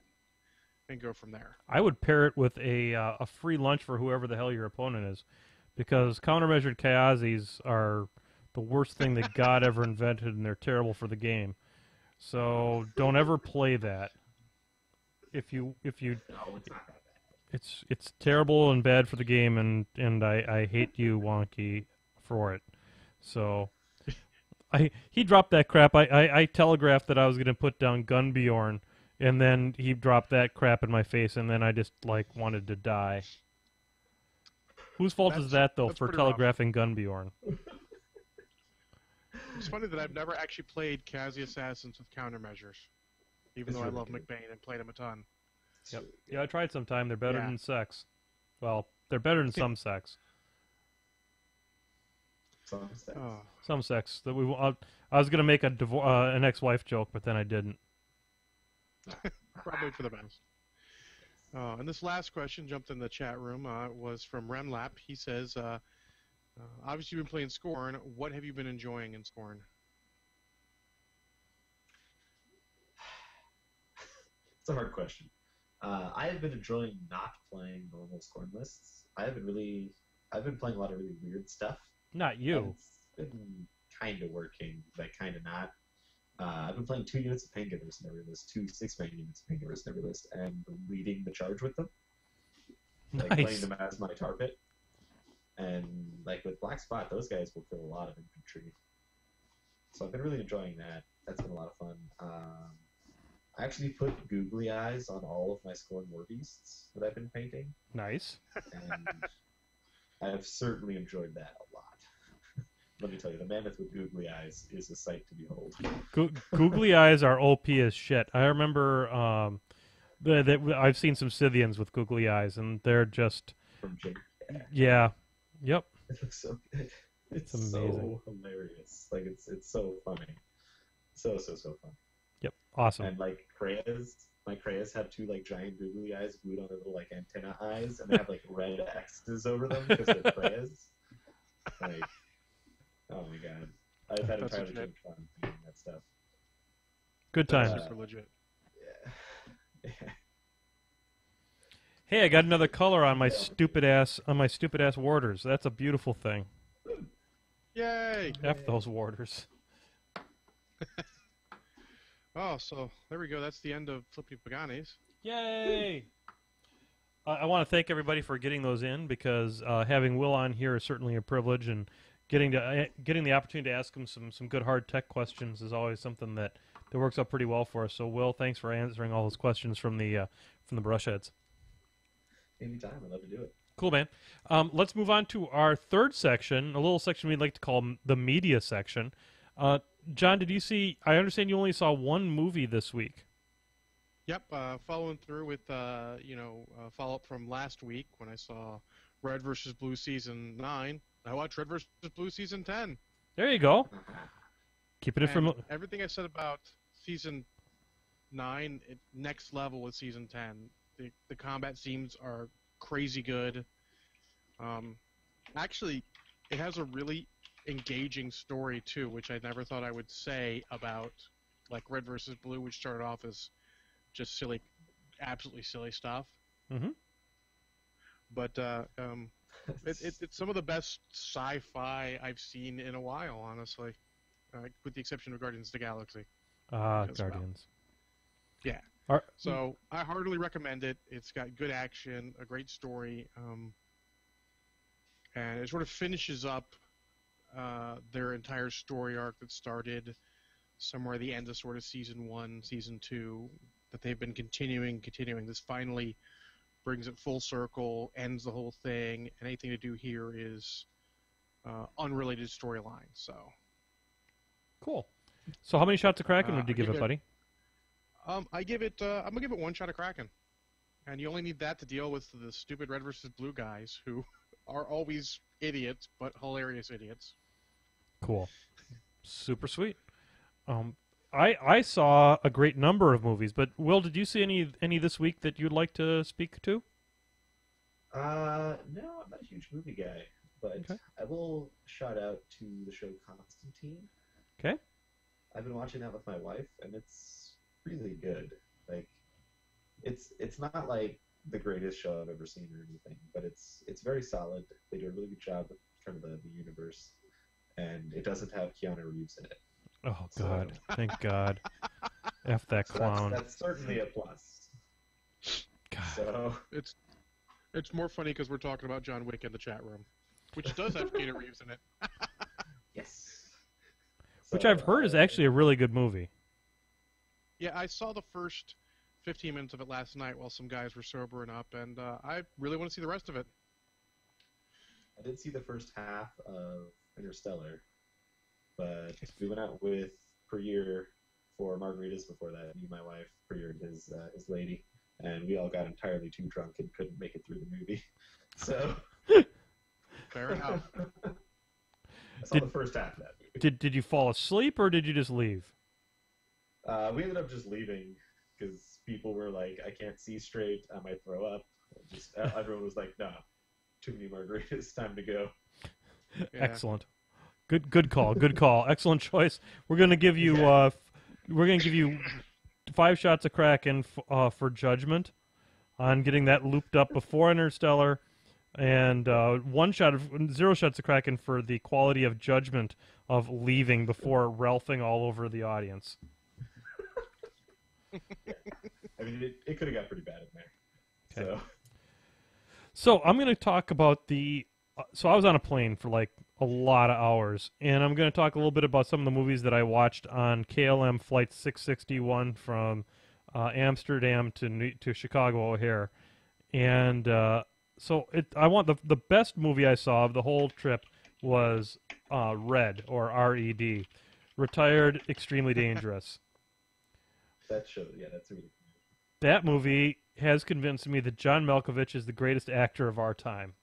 And go from there. I would pair it with a free lunch for whoever the hell your opponent is, because countermeasured Kayazis are the worst thing that God ever invented, and they're terrible for the game. So don't ever play that. If you No, it's not that bad. it's terrible and bad for the game, and I hate you, Wonky, for it. So he dropped that crap. I telegraphed that I was going to put down Gunbjorn, and then he dropped that crap in my face, and then I just wanted to die. Whose fault is that though for telegraphing Gunbjorn? It's funny that I've never actually played Kazi Assassins with countermeasures, even though I love McBain and played him a ton. Yep. Yeah, I tried sometime. They're better than sex. Well, they're better than some sex. Some sex. Some sex. That I was gonna make an ex-wife joke, but then I didn't. Probably for the best. And this last question jumped in the chat room was from Remlap. He says, obviously you've been playing Scorn. What have you been enjoying in Scorn? It's a hard question. I have been enjoying not playing normal Scorn lists. I've been playing a lot of really weird stuff. Not you. It's been kind of working, but kind of not. I've been playing 2 units of Painkillers in every list, 2 6-man units of Painkillers in every list, and leading the charge with them. Like, Nice. playing them as my tar pit. And, like, with Black Spot, those guys will kill a lot of infantry. So I've been really enjoying that. That's been a lot of fun. I actually put googly eyes on all of my Scorn War Beasts that I've been painting. Nice. And I have certainly enjoyed that a lot. Let me tell you, the mammoth with googly eyes is a sight to behold. Googly eyes are OP as shit. I remember I've seen some Scythians with googly eyes, and they're just From Jake. yeah, yep. It looks so good. It's amazing. so hilarious. Like it's so funny. So funny. Yep, awesome. And like my Krayas have two like giant googly eyes glued on their little like antenna eyes, and they have like red X's over them because they're Krayas. Like, oh my god, I've had entirely too much fun doing that stuff. Good times. Super legit. Yeah. Hey, I got another color on my stupid ass warders. That's a beautiful thing. Yay! F those warders. Oh, so there we go. That's the end of FlippityPagani's. Yay! I want to thank everybody for getting those in, because having Will on here is certainly a privilege, and getting the opportunity to ask him some good hard tech questions is always something that works out pretty well for us. So, Will, thanks for answering all those questions from the brushheads. Anytime, I'd love to do it. Cool, man. Let's move on to our third section, a little section we'd like to call the media section. John, did you see? I understand you only saw one movie this week. Yep, following through with follow-up from last week when I saw Red vs. Blue Season 9. I watched Red vs. Blue Season 10. There you go. Keeping it from everything I said about Season 9, next level with Season 10. The combat scenes are crazy good. Actually, it has a really engaging story too, which I never thought I would say about like Red vs. Blue, which started off as just silly, absolutely silly stuff. Mm-hmm. But it's some of the best sci-fi I've seen in a while, honestly, with the exception of Guardians of the Galaxy. Guardians. Yeah. So I heartily recommend it. It's got good action, a great story, and it sort of finishes up their entire story arc that started somewhere at the end of sort of Season 1, Season 2, that they've been continuing. This finally brings it full circle, ends the whole thing, and anything to do here is unrelated storyline. So cool. So how many shots of Kraken would you give it, buddy? I'm gonna give it one shot of Kraken, and you only need that to deal with the stupid Red versus Blue guys who are always idiots, but hilarious idiots. Cool. Super sweet. I saw a great number of movies, but Will, did you see any this week that you'd like to speak to? No, I'm not a huge movie guy, but okay. I will shout out to the show Constantine. Okay. I've been watching that with my wife, and it's really good. Like, it's not like the greatest show I've ever seen or anything, but it's very solid. They do a really good job with kind of the universe, and it doesn't have Keanu Reeves in it. Oh God! Thank God. F that clown. That's certainly a plus. God. So it's more funny because we're talking about John Wick in the chat room, which does have Keanu Reeves in it. Yes. Which I've heard is actually a really good movie. Yeah, I saw the first 15 minutes of it last night while some guys were sobering up, and I really want to see the rest of it. I did see the first half of Interstellar, but we went out with Priyer for margaritas before that. Me and my wife, Priyer and his lady, and we all got entirely too drunk and couldn't make it through the movie. So fair enough. I saw the first half of that movie. Did you fall asleep or did you just leave? We ended up just leaving because people were like, "I can't see straight. I might throw up." Everyone was like, "No, too many margaritas. Time to go." Yeah. Excellent. Good call. Good call. Excellent choice. We're gonna give you 5 shots of Kraken for judgment on getting that looped up before Interstellar, and 0 shots of Kraken for the quality of judgment of leaving before Ralphing all over the audience. Yeah. I mean, it could have got pretty bad in there. Okay. So I'm going to talk about so I was on a plane for like a lot of hours, and I'm going to talk a little bit about some of the movies that I watched on KLM Flight 661 from Amsterdam to Chicago O'Hare. And I want the best movie I saw of the whole trip was Red, or R-E-D, Retired Extremely Dangerous. That show, yeah, that's really that movie has convinced me that John Malkovich is the greatest actor of our time.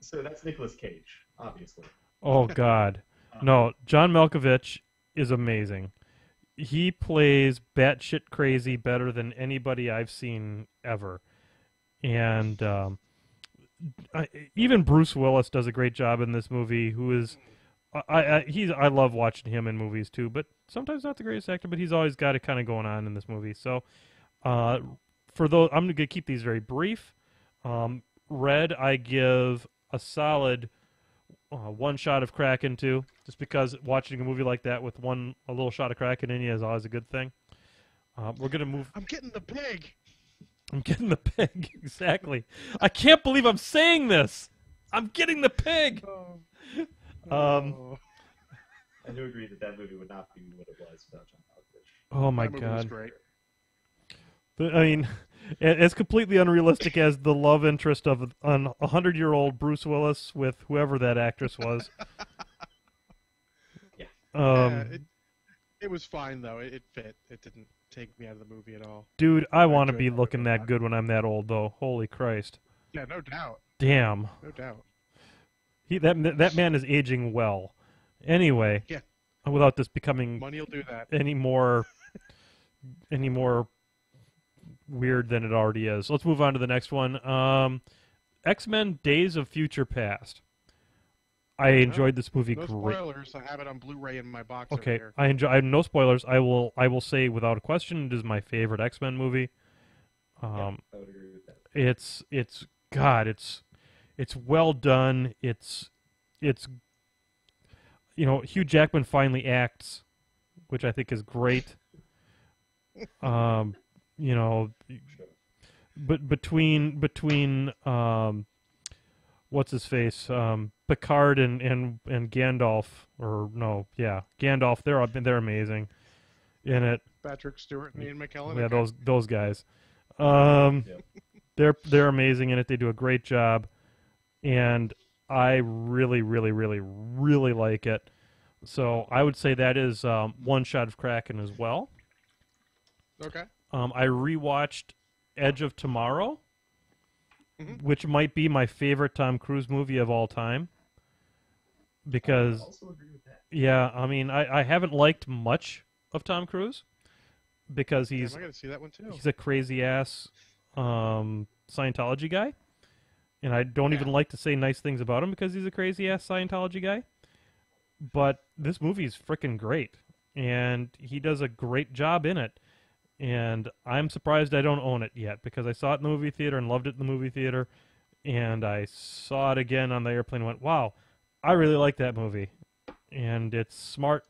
So that's Nicolas Cage, obviously. Oh, God. No, John Malkovich is amazing. He plays batshit crazy better than anybody I've seen ever. And even Bruce Willis does a great job in this movie, who is... I love watching him in movies, too, but sometimes not the greatest actor, but he's always got it kind of going on in this movie. So, for those... I'm going to keep these very brief. Red, I give a solid... one shot of Kraken too, just because watching a movie like that with a little shot of Kraken in you is always a good thing. We're gonna move. I'm getting the pig. I'm getting the pig. Exactly. I can't believe I'm saying this. I'm getting the pig. I do agree that movie would not be what it was without John Malkovich. Oh my That movie was God. great. I mean, as completely unrealistic as the love interest of a 100-year-old Bruce Willis with whoever that actress was. Yeah. It was fine though. It fit. It didn't take me out of the movie at all. Dude, I want to enjoyed be that looking movie a that lot. good when I'm that old, though. Holy Christ. Yeah, no doubt. Damn. No doubt. That man is aging well. Anyway, Yeah. without this becoming Money will do that. any more weird than it already is. Let's move on to the next one. X-Men: Days of Future Past. I enjoyed this movie No great. spoilers. I have it on Blu-ray in my box Okay, over here. I enjoy. No spoilers. I will say without a question, it is my favorite X-Men movie. Yeah, I would agree with that. It's well done. It's Hugh Jackman finally acts, which I think is great. But between what's his face, Picard and Gandalf, Gandalf, they're amazing in it. Patrick Stewart and Ian McKellen. Yeah, okay. those guys. Yep. They're amazing in it. They do a great job, and I really, really, really, really like it. So I would say that is one shot of Kraken as well. Okay. I rewatched Edge of Tomorrow, Mhm. which might be my favorite Tom Cruise movie of all time. Because I also agree with that. yeah, I mean, I haven't liked much of Tom Cruise because Damn, I gotta see that one too. he's a crazy ass Scientology guy, and I don't even like to say nice things about him because he's a crazy ass Scientology guy. But this movie's freaking great, and he does a great job in it. And I'm surprised I don't own it yet because I saw it in the movie theater and loved it in the movie theater, and I saw it again on the airplane and went, wow, I really like that movie. And it's smart,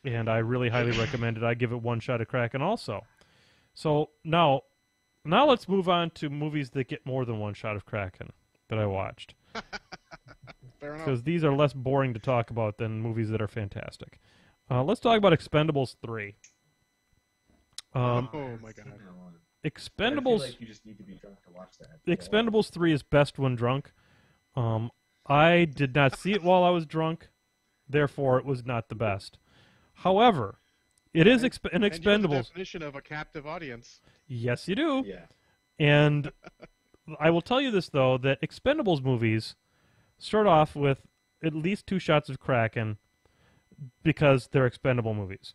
and I really highly recommend it. I give it one shot of Kraken also. So now let's move on to movies that get more than one shot of Kraken that I watched. Fair enough. Because these are less boring to talk about than movies that are fantastic. Let's talk about Expendables 3. Oh my God. I Expendables feel like you just need to be drunk to watch that. Expendables 3 is best when drunk. I did not see it while I was drunk, therefore it was not the best. However, it is an And you have the Expendables. definition of a captive audience. Yes, you do. Yeah. And I will tell you this, though, that Expendables movies start off with at least two shots of Kraken because they're expendable movies.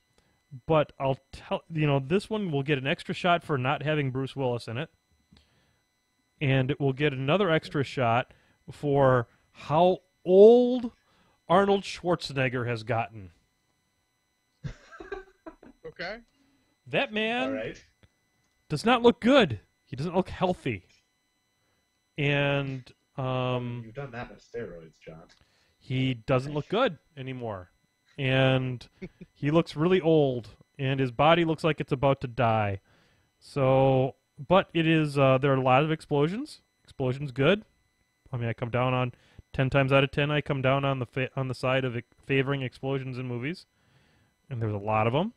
But I'll tell this one will get an extra shot for not having Bruce Willis in it, and it will get another extra shot for how old Arnold Schwarzenegger has gotten. Okay. That man All right. does not look good. He doesn't look healthy. And You've done that with steroids, John. he doesn't look good anymore. And he looks really old, and his body looks like it's about to die. So, but it is, there are a lot of explosions. Explosions good. I mean, I come down on 10 times out of 10, I come down on the side of favoring explosions in movies. And there's a lot of them.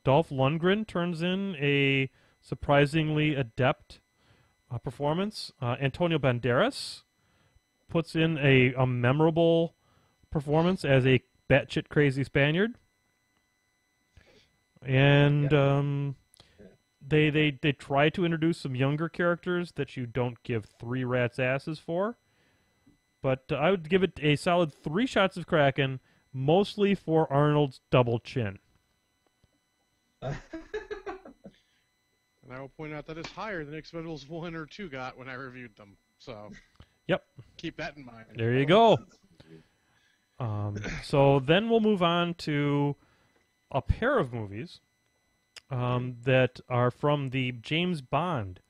Dolph Lundgren turns in a surprisingly adept performance. Antonio Banderas puts in a memorable performance as a batshit crazy Spaniard. And they try to introduce some younger characters that you don't give three rats' asses for. But I would give it a solid 3 shots of Kraken, mostly for Arnold's double chin. And I will point out that it's higher than Expendables 1 or 2 got when I reviewed them. So, yep. Keep that in mind. There you go. So then we'll move on to a pair of movies that are from the James Bond,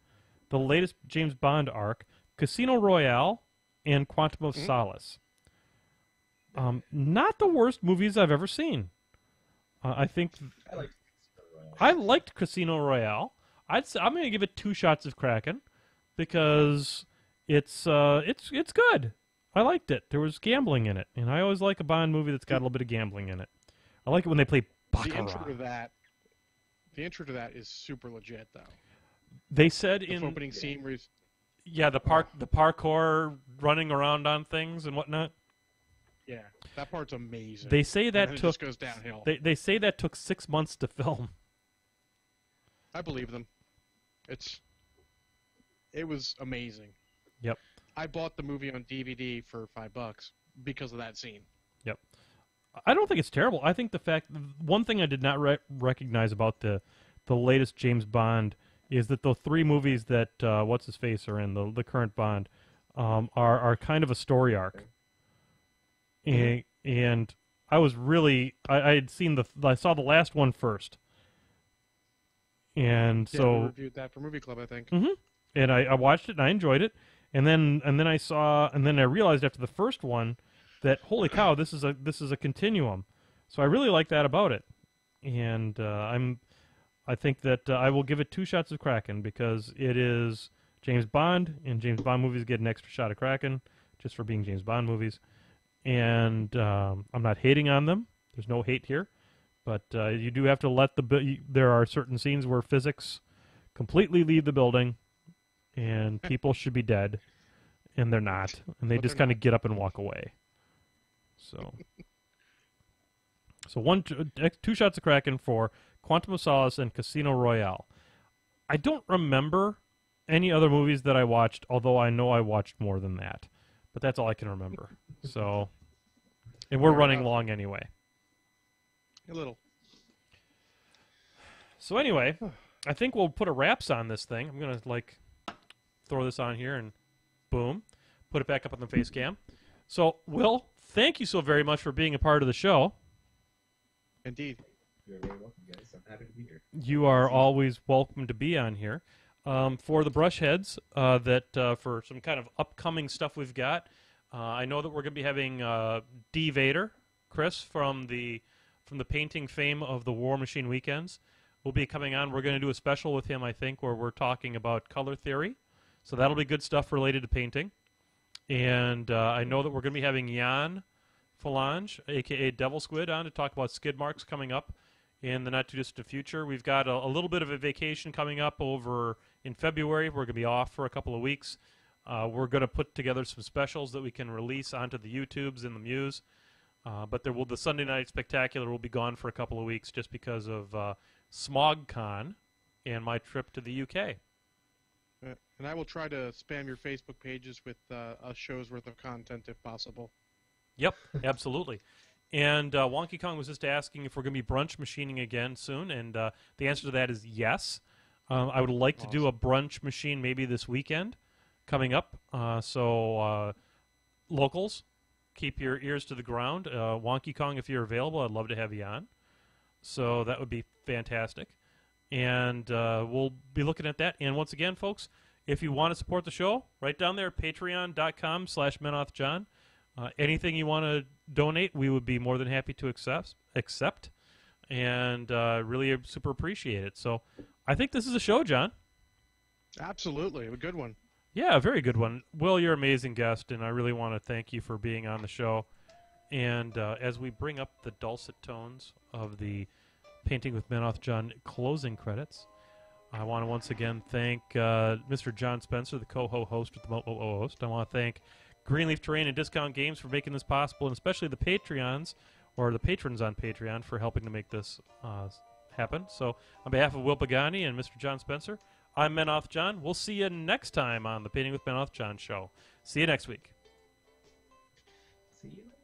the latest James Bond arc, Casino Royale and Quantum of Solace. Not the worst movies I've ever seen. I think I liked Casino Royale. I'm going to give it 2 shots of Kraken because it's good. I liked it. There was gambling in it, and I always like a Bond movie that's got a little bit of gambling in it. I like it when they play baccarat. The intro to that is super legit, though. They said the opening scene where he's... Yeah, the parkour running around on things and whatnot. Yeah, that part's amazing. They say that it took just goes downhill. They say that took 6 months to film. I believe them. It was amazing. Yep. I bought the movie on DVD for $5 because of that scene. Yep. I don't think it's terrible. I think one thing I did not recognize about the latest James Bond is that the 3 movies that what's his face are in the current Bond are kind of a story arc. And I was really I saw the last one first. And yeah, so we reviewed that for Movie Club, I think. Mm-hmm. And I watched it and I enjoyed it. And then I realized after the first one that holy cow, this is a continuum. So I really like that about it. And I think that I will give it 2 shots of Kraken because it is James Bond, and James Bond movies get an extra shot of Kraken just for being James Bond movies. And I'm not hating on them. There's no hate here. But you do have to there are certain scenes where physics completely leave the building, and people should be dead, and they're not. And they just kind of get up and walk away. So 2 shots of Kraken for Quantum of Solace and Casino Royale. I don't remember any other movies that I watched, although I know I watched more than that. But that's all I can remember. So, and we're running long anyway. A little. So anyway, I think we'll put a wraps on this thing. I'm going to throw this on here and boom, put it back up on the face cam. So, Will, thank you so very much for being a part of the show. Indeed. You're very welcome, guys. I'm happy to be here. You are always welcome to be on here. For the brush heads, for some kind of upcoming stuff we've got, I know that we're going to be having D. Vader, Chris from the painting fame of the Warmachine Weekends, will be coming on. We're going to do a special with him, I think, where we're talking about color theory. So that'll be good stuff related to painting. And I know that we're going to be having Jan Falange, a.k.a. Devil Squid, on to talk about skid marks coming up in the not-too-distant future. We've got a little bit of a vacation coming up over in February. We're going to be off for a couple of weeks. We're going to put together some specials that we can release onto the YouTubes and the Muse. But the Sunday Night Spectacular will be gone for a couple of weeks just because of SmogCon and my trip to the UK. And I will try to spam your Facebook pages with a show's worth of content if possible. Yep, absolutely. And Wonky Kong was just asking if we're going to be brunch machining again soon, and the answer to that is yes. I would like to do a brunch machine maybe this weekend coming up. So locals, keep your ears to the ground. Wonky Kong, if you're available, I'd love to have you on. So that would be fantastic. And we'll be looking at that. And once again, folks, if you want to support the show, right down there, patreon.com/menothjohn. Anything you want to donate, we would be more than happy to accept, and really super appreciate it. So I think this is a show, John. Absolutely. A good one. Yeah, a very good one. Will, you're an amazing guest, and I really want to thank you for being on the show. And as we bring up the dulcet tones of the Painting with Menoth John closing credits, I want to once again thank Mr. John Spencer, the co-host with the host. I want to thank Greenleaf Terrain and Discount Games for making this possible, and especially the Patreons, or the patrons on Patreon, for helping to make this happen. So on behalf of Will Pagani and Mr. John Spencer, I'm Menoth John. We'll see you next time on the Painting with Menoth John show. See you next week. See you.